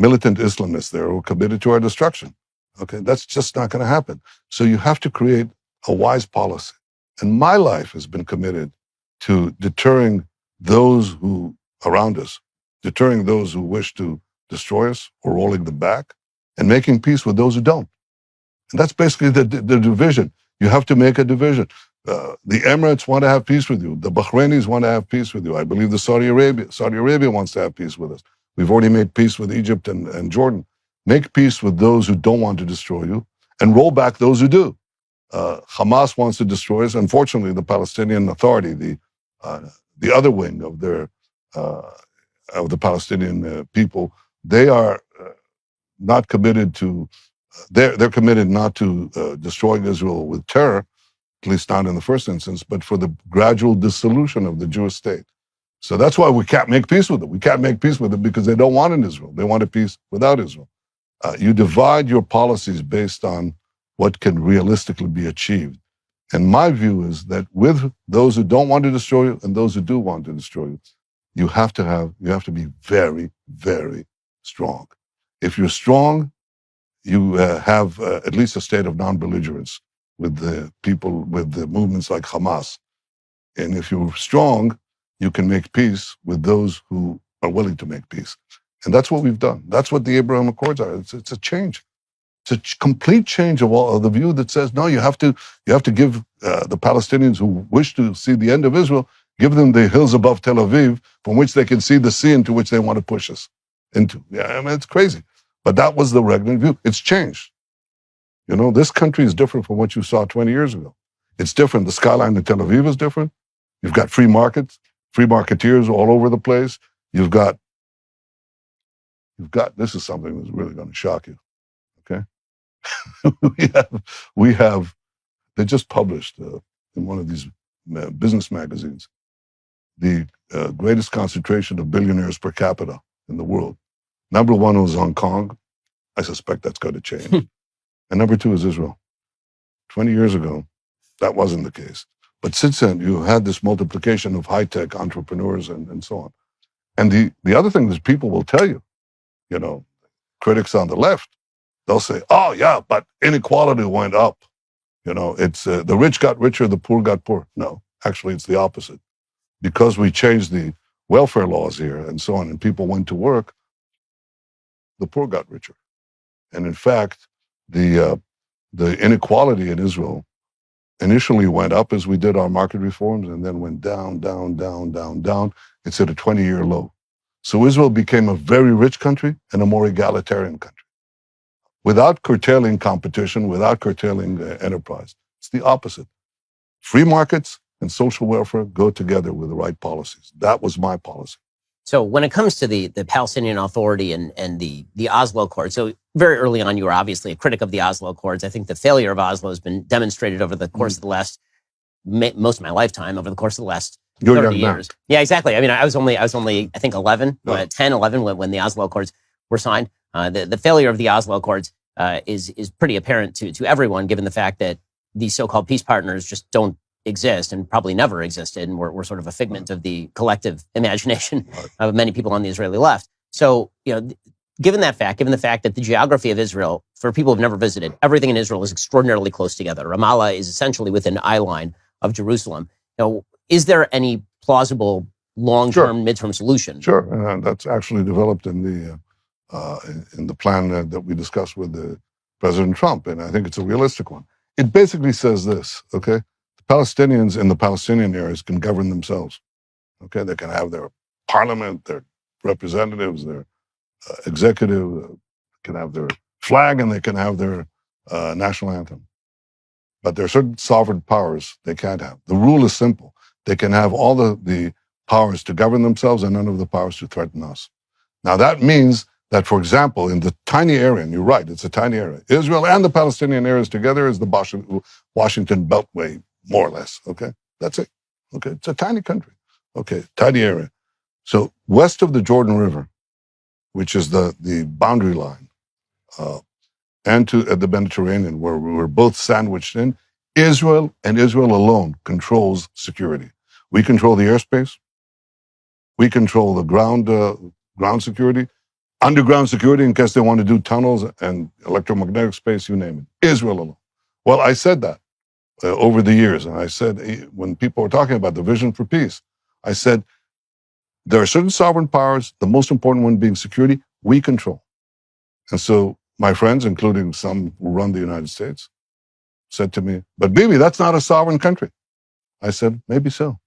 militant Islamists there who are committed to our destruction. Okay, that's just not going to happen. So you have to create a wise policy. And my life has been committed to deterring those who around us, deterring those who wish to destroy us or rolling them back, and making peace with those who don't. And that's basically the division. You have to make a division. The Emirates want to have peace with you. The Bahrainis want to have peace with you. I believe Saudi Arabia wants to have peace with us. We've already made peace with Egypt and Jordan. Make peace with those who don't want to destroy you, and roll back those who do. Hamas wants to destroy us. Unfortunately, the Palestinian Authority, the other wing of the Palestinian people, they are not committed to. They're committed not to destroying Israel with terror, at least not in the first instance, but for the gradual dissolution of the Jewish state. So that's why we can't make peace with them. We can't make peace with them because they don't want an Israel. They want a peace without Israel. You divide your policies based on what can realistically be achieved. And my view is that with those who don't want to destroy you and those who do want to destroy you, you have to be very, very strong. If you're strong, you have at least a state of non-belligerence with the people, with the movements like Hamas. And if you're strong, you can make peace with those who are willing to make peace. And that's what we've done. That's what the Abraham Accords are. It's a change. It's a complete change of the view that says, no, you have to give the Palestinians who wish to see the end of Israel, give them the hills above Tel Aviv from which they can see the sea into which they want to push us into. Yeah, I mean, it's crazy. But that was the regular view. It's changed. You know, this country is different from what you saw 20 years ago. It's different. The skyline in Tel Aviv is different. You've got free markets, free marketeers all over the place. You've got, this is something that's really going to shock you, okay? we have, they just published in one of these business magazines, the greatest concentration of billionaires per capita in the world. Number one was Hong Kong. I suspect that's going to change. And number two is Israel. 20 years ago, that wasn't the case. But since then, you had this multiplication of high-tech entrepreneurs and so on. And the other thing that people will tell you, you know, critics on the left, they'll say, oh, yeah, but inequality went up. You know, it's the rich got richer, the poor got poor. No, actually, it's the opposite. Because we changed the welfare laws here and so on, and people went to work, the poor got richer. And in fact, the inequality in Israel initially went up as we did our market reforms and then went down, down, down, down, down. It's at a 20-year low. So Israel became a very rich country and a more egalitarian country. Without curtailing competition, without curtailing enterprise. It's the opposite. Free markets and social welfare go together with the right policies. That was my policy.
So when it comes to the Palestinian Authority and the Oslo Accords, so very early on, you were obviously a critic of the Oslo Accords. I think the failure of Oslo has been demonstrated over the course of the last, most of my lifetime, over the course of the last 30 years. Yeah, exactly. I mean, I was only I think 11, 10, 11 when the Oslo Accords were signed. The failure of the Oslo Accords is pretty apparent to everyone, given the fact that these so-called peace partners just don't exist and probably never existed, and we're sort of a figment of the collective imagination of many people on the Israeli left. So, you know, given the fact that the geography of Israel, for people who've never visited, everything in Israel is extraordinarily close together. Ramallah is essentially within eye line of Jerusalem. You know, is there any plausible long-term, midterm solution?
Sure, that's actually developed in the plan that we discussed with President Trump, and I think it's a realistic one. It basically says this, okay? Palestinians in the Palestinian areas can govern themselves. Okay, they can have their parliament, their representatives, their executive, can have their flag, and they can have their national anthem. But there are certain sovereign powers they can't have. The rule is simple. They can have all the powers to govern themselves and none of the powers to threaten us. Now that means that, for example, in the tiny area, and you're right, it's a tiny area, Israel and the Palestinian areas together is the Washington Beltway, more or less, okay? That's it, okay? It's a tiny country, okay, tiny area. So west of the Jordan River, which is the boundary line, and to the Mediterranean, where we were both sandwiched in, Israel and Israel alone controls security. We control the airspace, we control the ground security, underground security in case they want to do tunnels and electromagnetic space, you name it, Israel alone. Well, I said that. Over the years. And I said, when people were talking about the vision for peace, I said, there are certain sovereign powers, the most important one being security, we control. And so my friends, including some who run the United States, said to me, but Bibi, that's not a sovereign country. I said, maybe so.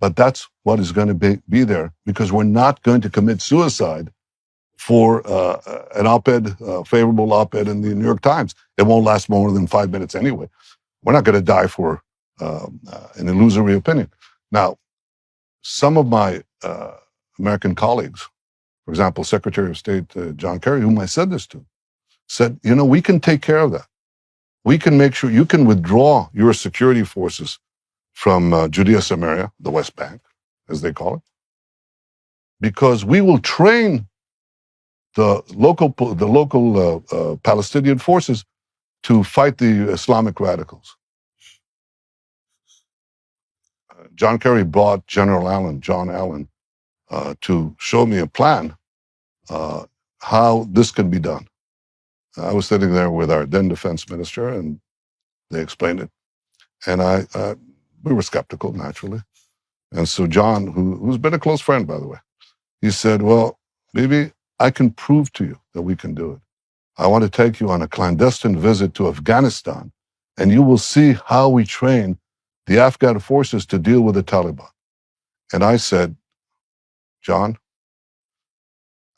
But that's what is going to be there, because we're not going to commit suicide for an op-ed, favorable op-ed in the New York Times. It won't last more than 5 minutes anyway. We're not going to die for an illusory opinion. Now, some of my American colleagues, for example, Secretary of State John Kerry, whom I said this to, said, you know, we can take care of that. We can make sure you can withdraw your security forces from Judea Samaria, the West Bank, as they call it, because we will train the local Palestinian forces to fight the Islamic radicals. John Kerry brought John Allen, to show me a plan how this can be done. I was sitting there with our then defense minister, and they explained it. And we were skeptical, naturally. And so John, who's been a close friend, by the way, he said, well, maybe I can prove to you that we can do it. I want to take you on a clandestine visit to Afghanistan, and you will see how we train the Afghan forces to deal with the Taliban. And I said, John,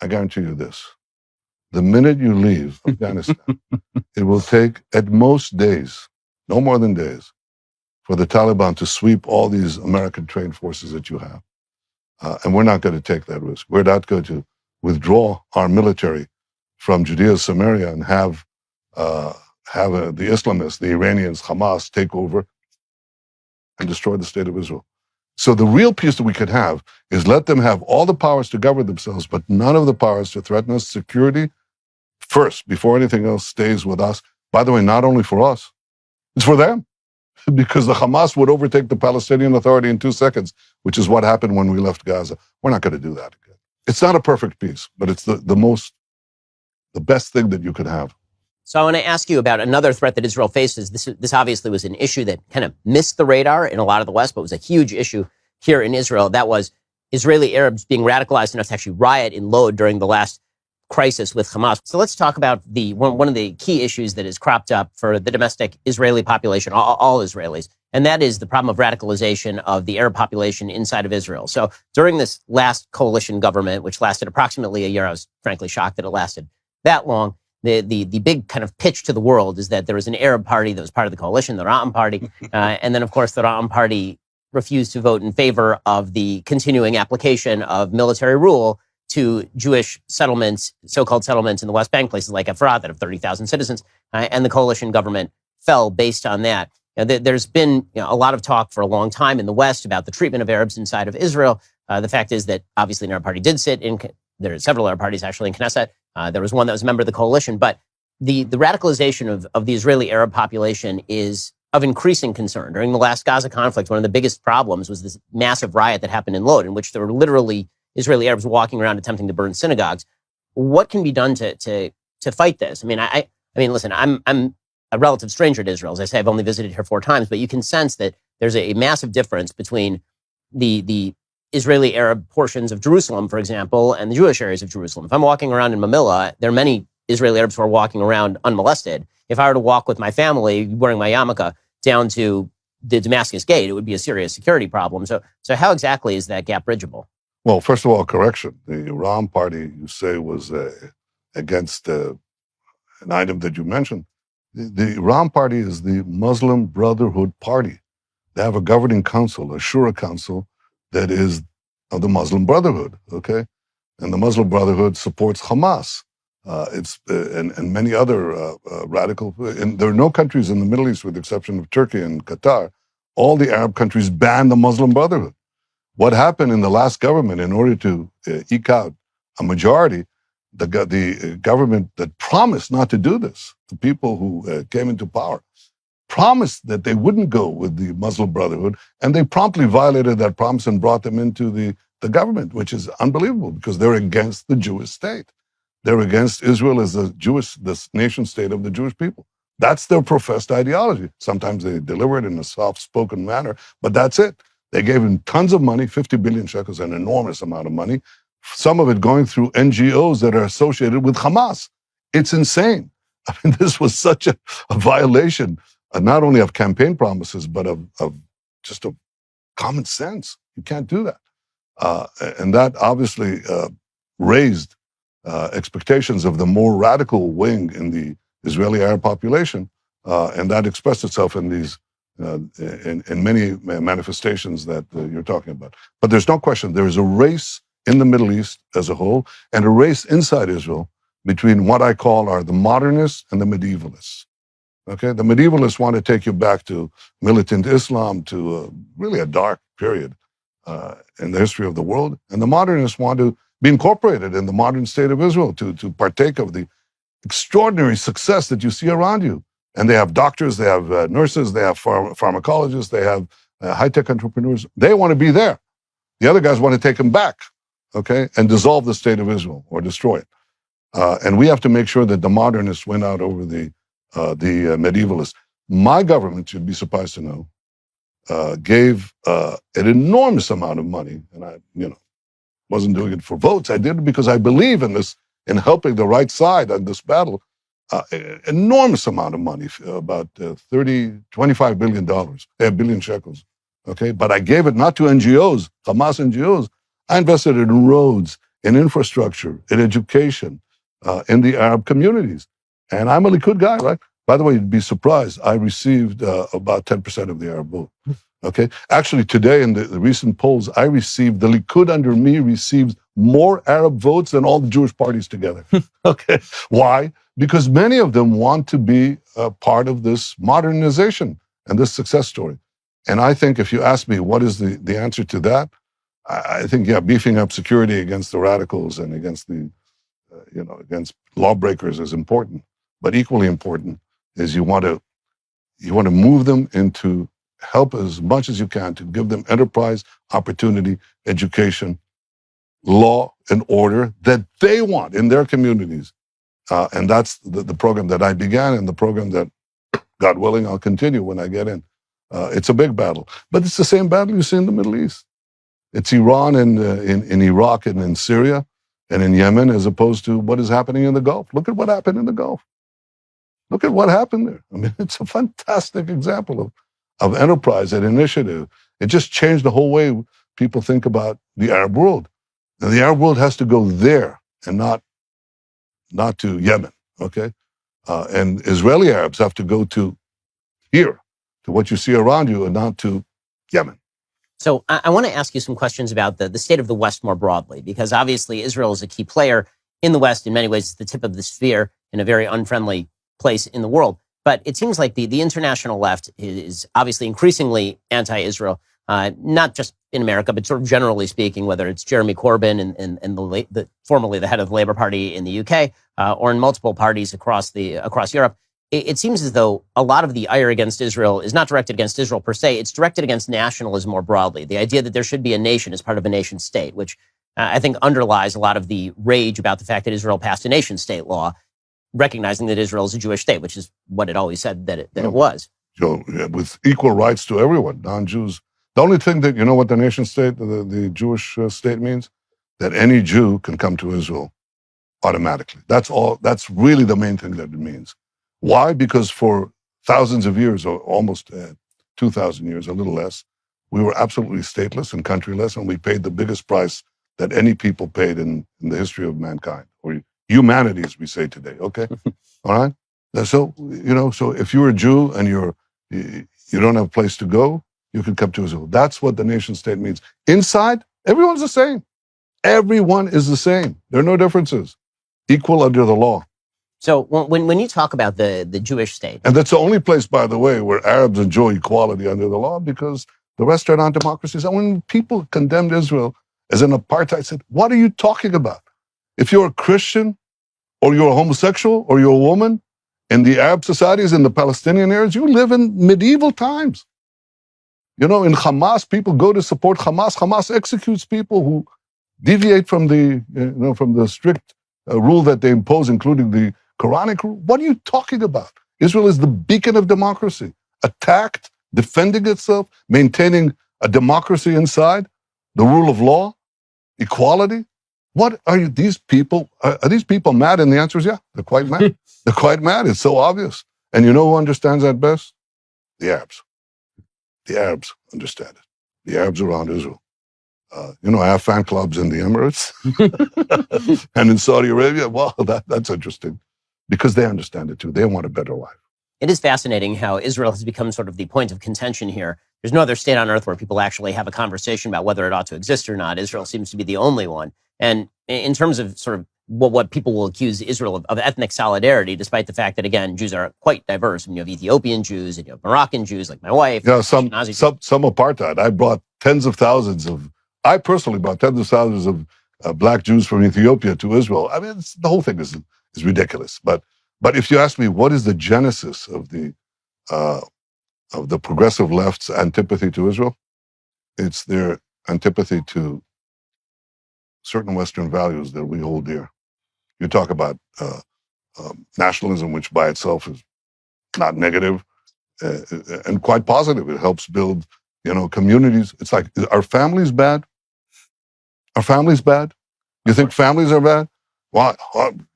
I guarantee you this. The minute you leave Afghanistan, it will take at most days, no more than days, for the Taliban to sweep all these American-trained forces that you have. And we're not going to take that risk. We're not going to withdraw our military from Judea, Samaria, and have the Islamists, the Iranians, Hamas, take over and destroy the state of Israel. So the real peace that we could have is let them have all the powers to govern themselves, but none of the powers to threaten us. Security, first, before anything else, stays with us. By the way, not only for us, it's for them. Because the Hamas would overtake the Palestinian Authority in 2 seconds, which is what happened when we left Gaza. We're not going to do that again. It's not a perfect peace, but it's the best thing that you could have.
So I want to ask you about another threat that Israel faces. This obviously was an issue that kind of missed the radar in a lot of the West, but was a huge issue here in Israel. That was Israeli Arabs being radicalized enough to actually riot in Lod during the last crisis with Hamas. So let's talk about one of the key issues that has cropped up for the domestic Israeli population, all Israelis, and that is the problem of radicalization of the Arab population inside of Israel. So during this last coalition government, which lasted approximately a year, I was frankly shocked that it lasted that long. The big kind of pitch to the world is that there was an Arab party that was part of the coalition, the Ra'am party, and then of course the Ra'am party refused to vote in favor of the continuing application of military rule to Jewish settlements, so-called settlements in the West Bank, places like Efrat that have 30,000 citizens, and the coalition government fell based on that. There's been a lot of talk for a long time in the West about the treatment of Arabs inside of Israel. The fact is that obviously an Arab party did sit in, there are several Arab parties actually in Knesset. There was one that was a member of the coalition, but the radicalization of the Israeli Arab population is of increasing concern. During the last Gaza conflict, one of the biggest problems was this massive riot that happened in Lod, in which there were literally Israeli Arabs walking around attempting to burn synagogues. What can be done to fight this? I mean, listen, I'm a relative stranger to Israel. As I say, I've only visited here 4 times, but you can sense that there's a massive difference between the Israeli Arab portions of Jerusalem, for example, and the Jewish areas of Jerusalem. If I'm walking around in Mamilla, there are many Israeli Arabs who are walking around unmolested. If I were to walk with my family wearing my yarmulke down to the Damascus Gate, it would be a serious security problem. So how exactly is that gap bridgeable?
Well, first of all, correction. The Ra'am party, you say, was against an item that you mentioned. The Ra'am party is the Muslim Brotherhood Party. They have a governing council, a shura council, that is of the Muslim Brotherhood, okay? And the Muslim Brotherhood supports Hamas. And many other radical, and there are no countries in the Middle East, with the exception of Turkey and Qatar, all the Arab countries banned the Muslim Brotherhood. What happened in the last government, in order to eke out a majority, the government that promised not to do this, the people who came into power, promised that they wouldn't go with the Muslim Brotherhood, and they promptly violated that promise and brought them into the government, which is unbelievable because they're against the Jewish state. They're against Israel as the nation state of the Jewish people. That's their professed ideology. Sometimes they deliver it in a soft-spoken manner, but that's it. They gave him tons of money, 50 billion shekels, an enormous amount of money, some of it going through NGOs that are associated with Hamas. It's insane. I mean, this was such a violation, not only of campaign promises, but of just a common sense. You can't do that. And that obviously raised expectations of the more radical wing in the Israeli Arab population, and that expressed itself in these in many manifestations that you're talking about. But there's no question there is a race in the Middle East as a whole, and a race inside Israel between what I call are the modernists and the medievalists. Okay, the medievalists want to take you back to militant Islam, to really a dark period in the history of the world, and the modernists want to be incorporated in the modern state of Israel, to partake of the extraordinary success that you see around you. And they have doctors, they have nurses, they have pharmacologists, they have high-tech entrepreneurs. They want to be there. The other guys want to take them back, okay, and dissolve the state of Israel or destroy it. And we have to make sure that the modernists win out over the medievalists. My government, you'd be surprised to know, gave an enormous amount of money, and I, wasn't doing it for votes. I did it because I believe in this, in helping the right side on this battle, enormous amount of money, about $25 billion shekels. Okay, but I gave it not to NGOs, Hamas NGOs. I invested in roads, in infrastructure, in education, in the Arab communities. And I'm a Likud guy, right? By the way, you'd be surprised. I received about 10% of the Arab vote. Okay, actually today in the recent polls, the Likud under me receives more Arab votes than all the Jewish parties together. Okay, why? Because many of them want to be a part of this modernization and this success story. And I think if you ask me what is the answer to that, I think, yeah, beefing up security against the radicals and against against lawbreakers is important. But equally important is you want to move them into help as much as you can to give them enterprise, opportunity, education, law, and order that they want in their communities. And that's the program that I began and the program that, God willing, I'll continue when I get in. It's a big battle, but it's the same battle you see in the Middle East. It's Iran and in Iraq and in Syria and in Yemen, as opposed to what is happening in the Gulf. Look at what happened in the Gulf. Look at what happened there. I mean, it's a fantastic example of enterprise and initiative. It just changed the whole way people think about the Arab world. Now, the Arab world has to go there and not to Yemen, okay? And Israeli Arabs have to go to here, to what you see around you, and not to Yemen.
So I want to ask you some questions about the state of the West more broadly, because obviously Israel is a key player in the West. In many ways, it's the tip of the sphere in a very unfriendly place in the world. But it seems like the international left is obviously increasingly anti-Israel, not just in America, but sort of generally speaking, whether it's Jeremy Corbyn and formerly the head of the Labour Party in the UK, or in multiple parties across Europe. It seems as though a lot of the ire against Israel is not directed against Israel per se. It's directed against nationalism more broadly. The idea that there should be a nation as part of a nation state, which I think underlies a lot of the rage about the fact that Israel passed a nation state law, recognizing that Israel is a Jewish state, which is what it always said that it was.
So, with equal rights to everyone, non-Jews. The only thing that, you know what the nation state, the Jewish state means? That any Jew can come to Israel automatically. That's all. That's really the main thing that it means. Why? Because for thousands of years, or almost 2,000 years, a little less, we were absolutely stateless and countryless, and we paid the biggest price that any people paid in the history of mankind, or humanity, as we say today, okay? All right? So, so if you're a Jew and you don't have a place to go, you can come to Israel. That's what the nation state means. Inside, everyone's the same. Everyone is the same. There are no differences. Equal under the law.
So when you talk about the Jewish state...
And that's the only place, by the way, where Arabs enjoy equality under the law, because the rest are not democracies. And when people condemned Israel as an apartheid, I said, what are you talking about? If you're a Christian, or you're a homosexual, or you're a woman, in the Arab societies, in the Palestinian areas, you live in medieval times. In Hamas, people go to support Hamas. Hamas executes people who deviate from the strict rule that they impose, including the Quranic rule. What are you talking about? Israel is the beacon of democracy, attacked, defending itself, maintaining a democracy inside, the rule of law, equality. What are these people? Are these people mad? And the answer is yeah, they're quite mad. They're quite mad. It's so obvious. And you know who understands that best? The Arabs. The Arabs understand it. The Arabs around Israel. I have fan clubs in the Emirates and in Saudi Arabia. Well, that's interesting because they understand it too. They want a better life.
It is fascinating how Israel has become sort of the point of contention here. There's no other state on earth where people actually have a conversation about whether it ought to exist or not. Israel seems to be the only one. And in terms of sort of what people will accuse Israel of ethnic solidarity, despite the fact that, again, Jews are quite diverse. I mean, you have Ethiopian Jews and you have Moroccan Jews, like my wife.
Yeah, some apartheid. I personally brought tens of thousands of black Jews from Ethiopia to Israel. I mean, the whole thing is ridiculous. But if you ask me, what is the genesis of the progressive left's antipathy to Israel? It's their antipathy to certain Western values that we hold dear. You talk about nationalism, which by itself is not negative and quite positive. It helps build, communities. It's like, are families bad? Are families bad? You think families are bad? Well,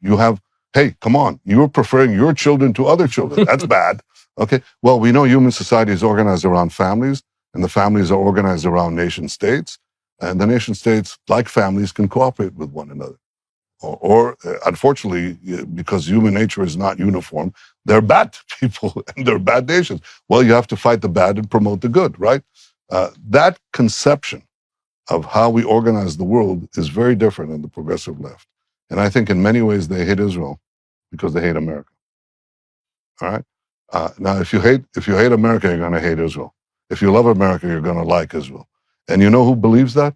you have Hey, come on, you're preferring your children to other children. That's bad. Okay, well, we know human society is organized around families, and the families are organized around nation states, and the nation states, like families, can cooperate with one another. Or unfortunately, because human nature is not uniform, they're bad people and they're bad nations. Well, you have to fight the bad and promote the good, right? That conception of how we organize the world is very different in the progressive left. And I think in many ways they hate Israel because they hate America. All right? Now, if you hate America, you're going to hate Israel. If you love America, you're going to like Israel. And you know who believes that?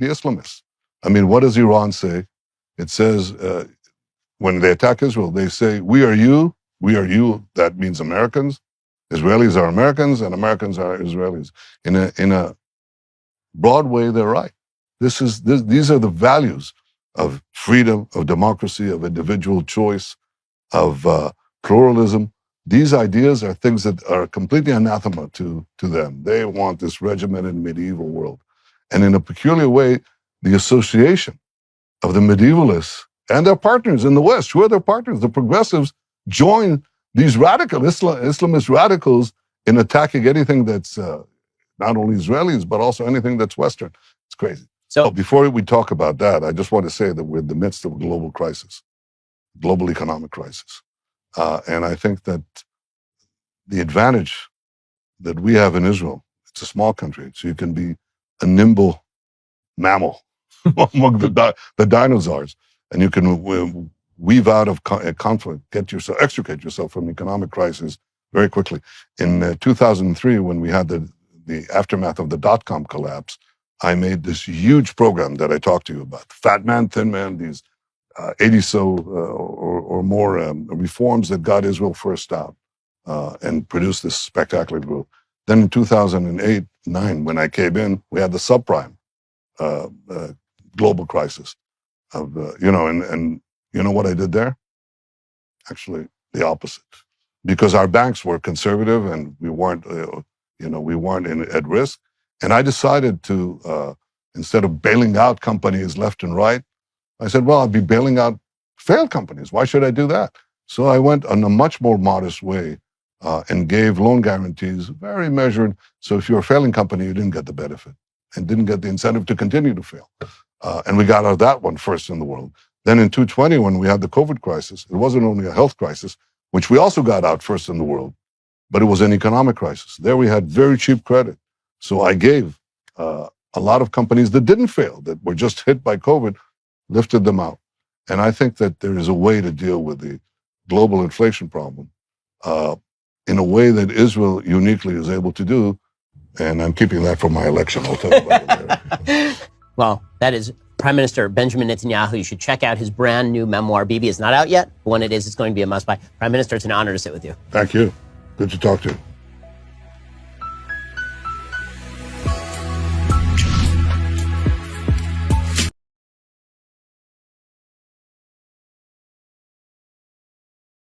The Islamists. I mean, what does Iran say? It says, when they attack Israel, they say, we are you. That means Americans. Israelis are Americans, and Americans are Israelis. In a broad way, they're right. These are the values of freedom, of democracy, of individual choice, of pluralism. These ideas are things that are completely anathema to them. They want this regimented medieval world. And in a peculiar way, the association of the medievalists and their partners in the West, who are their partners, the progressives, join these radical Islamist radicals in attacking anything that's not only Israelis, but also anything that's Western. It's crazy. So before we talk about that, I just want to say that we're in the midst of a global crisis, global economic crisis. And I think that the advantage that we have in Israel, it's a small country, so you can be a nimble mammal among the dinosaurs, and you can weave out of conflict, extricate yourself from economic crisis very quickly. In 2003, when we had the aftermath of the dot-com collapse, I made this huge program that I talked to you about. Fat man, thin man, these 80 or more reforms that got Israel first out and produced this spectacular growth. Then in 2008-9, when I came in, we had the subprime global crisis of, and you know what I did there? Actually, the opposite. Because our banks were conservative and we weren't at risk. And I decided to, instead of bailing out companies left and right, I said, well, I'll be bailing out failed companies. Why should I do that? So I went in a much more modest way and gave loan guarantees, very measured. So if you're a failing company, you didn't get the benefit and didn't get the incentive to continue to fail. And we got out of that one first in the world. Then in 2020, when we had the COVID crisis, it wasn't only a health crisis, which we also got out first in the world, but it was an economic crisis. There we had very cheap credit. So I gave a lot of companies that didn't fail, that were just hit by COVID, lifted them out. And I think that there is a way to deal with the global inflation problem in a way that Israel uniquely is able to do. And I'm keeping that for my election. I'll tell you about it.
Well, that is Prime Minister Benjamin Netanyahu. You should check out his brand new memoir. Bibi is not out yet. When it is, it's going to be a must buy. Prime Minister, it's an honor to sit with you.
Thank you. Good to talk to you.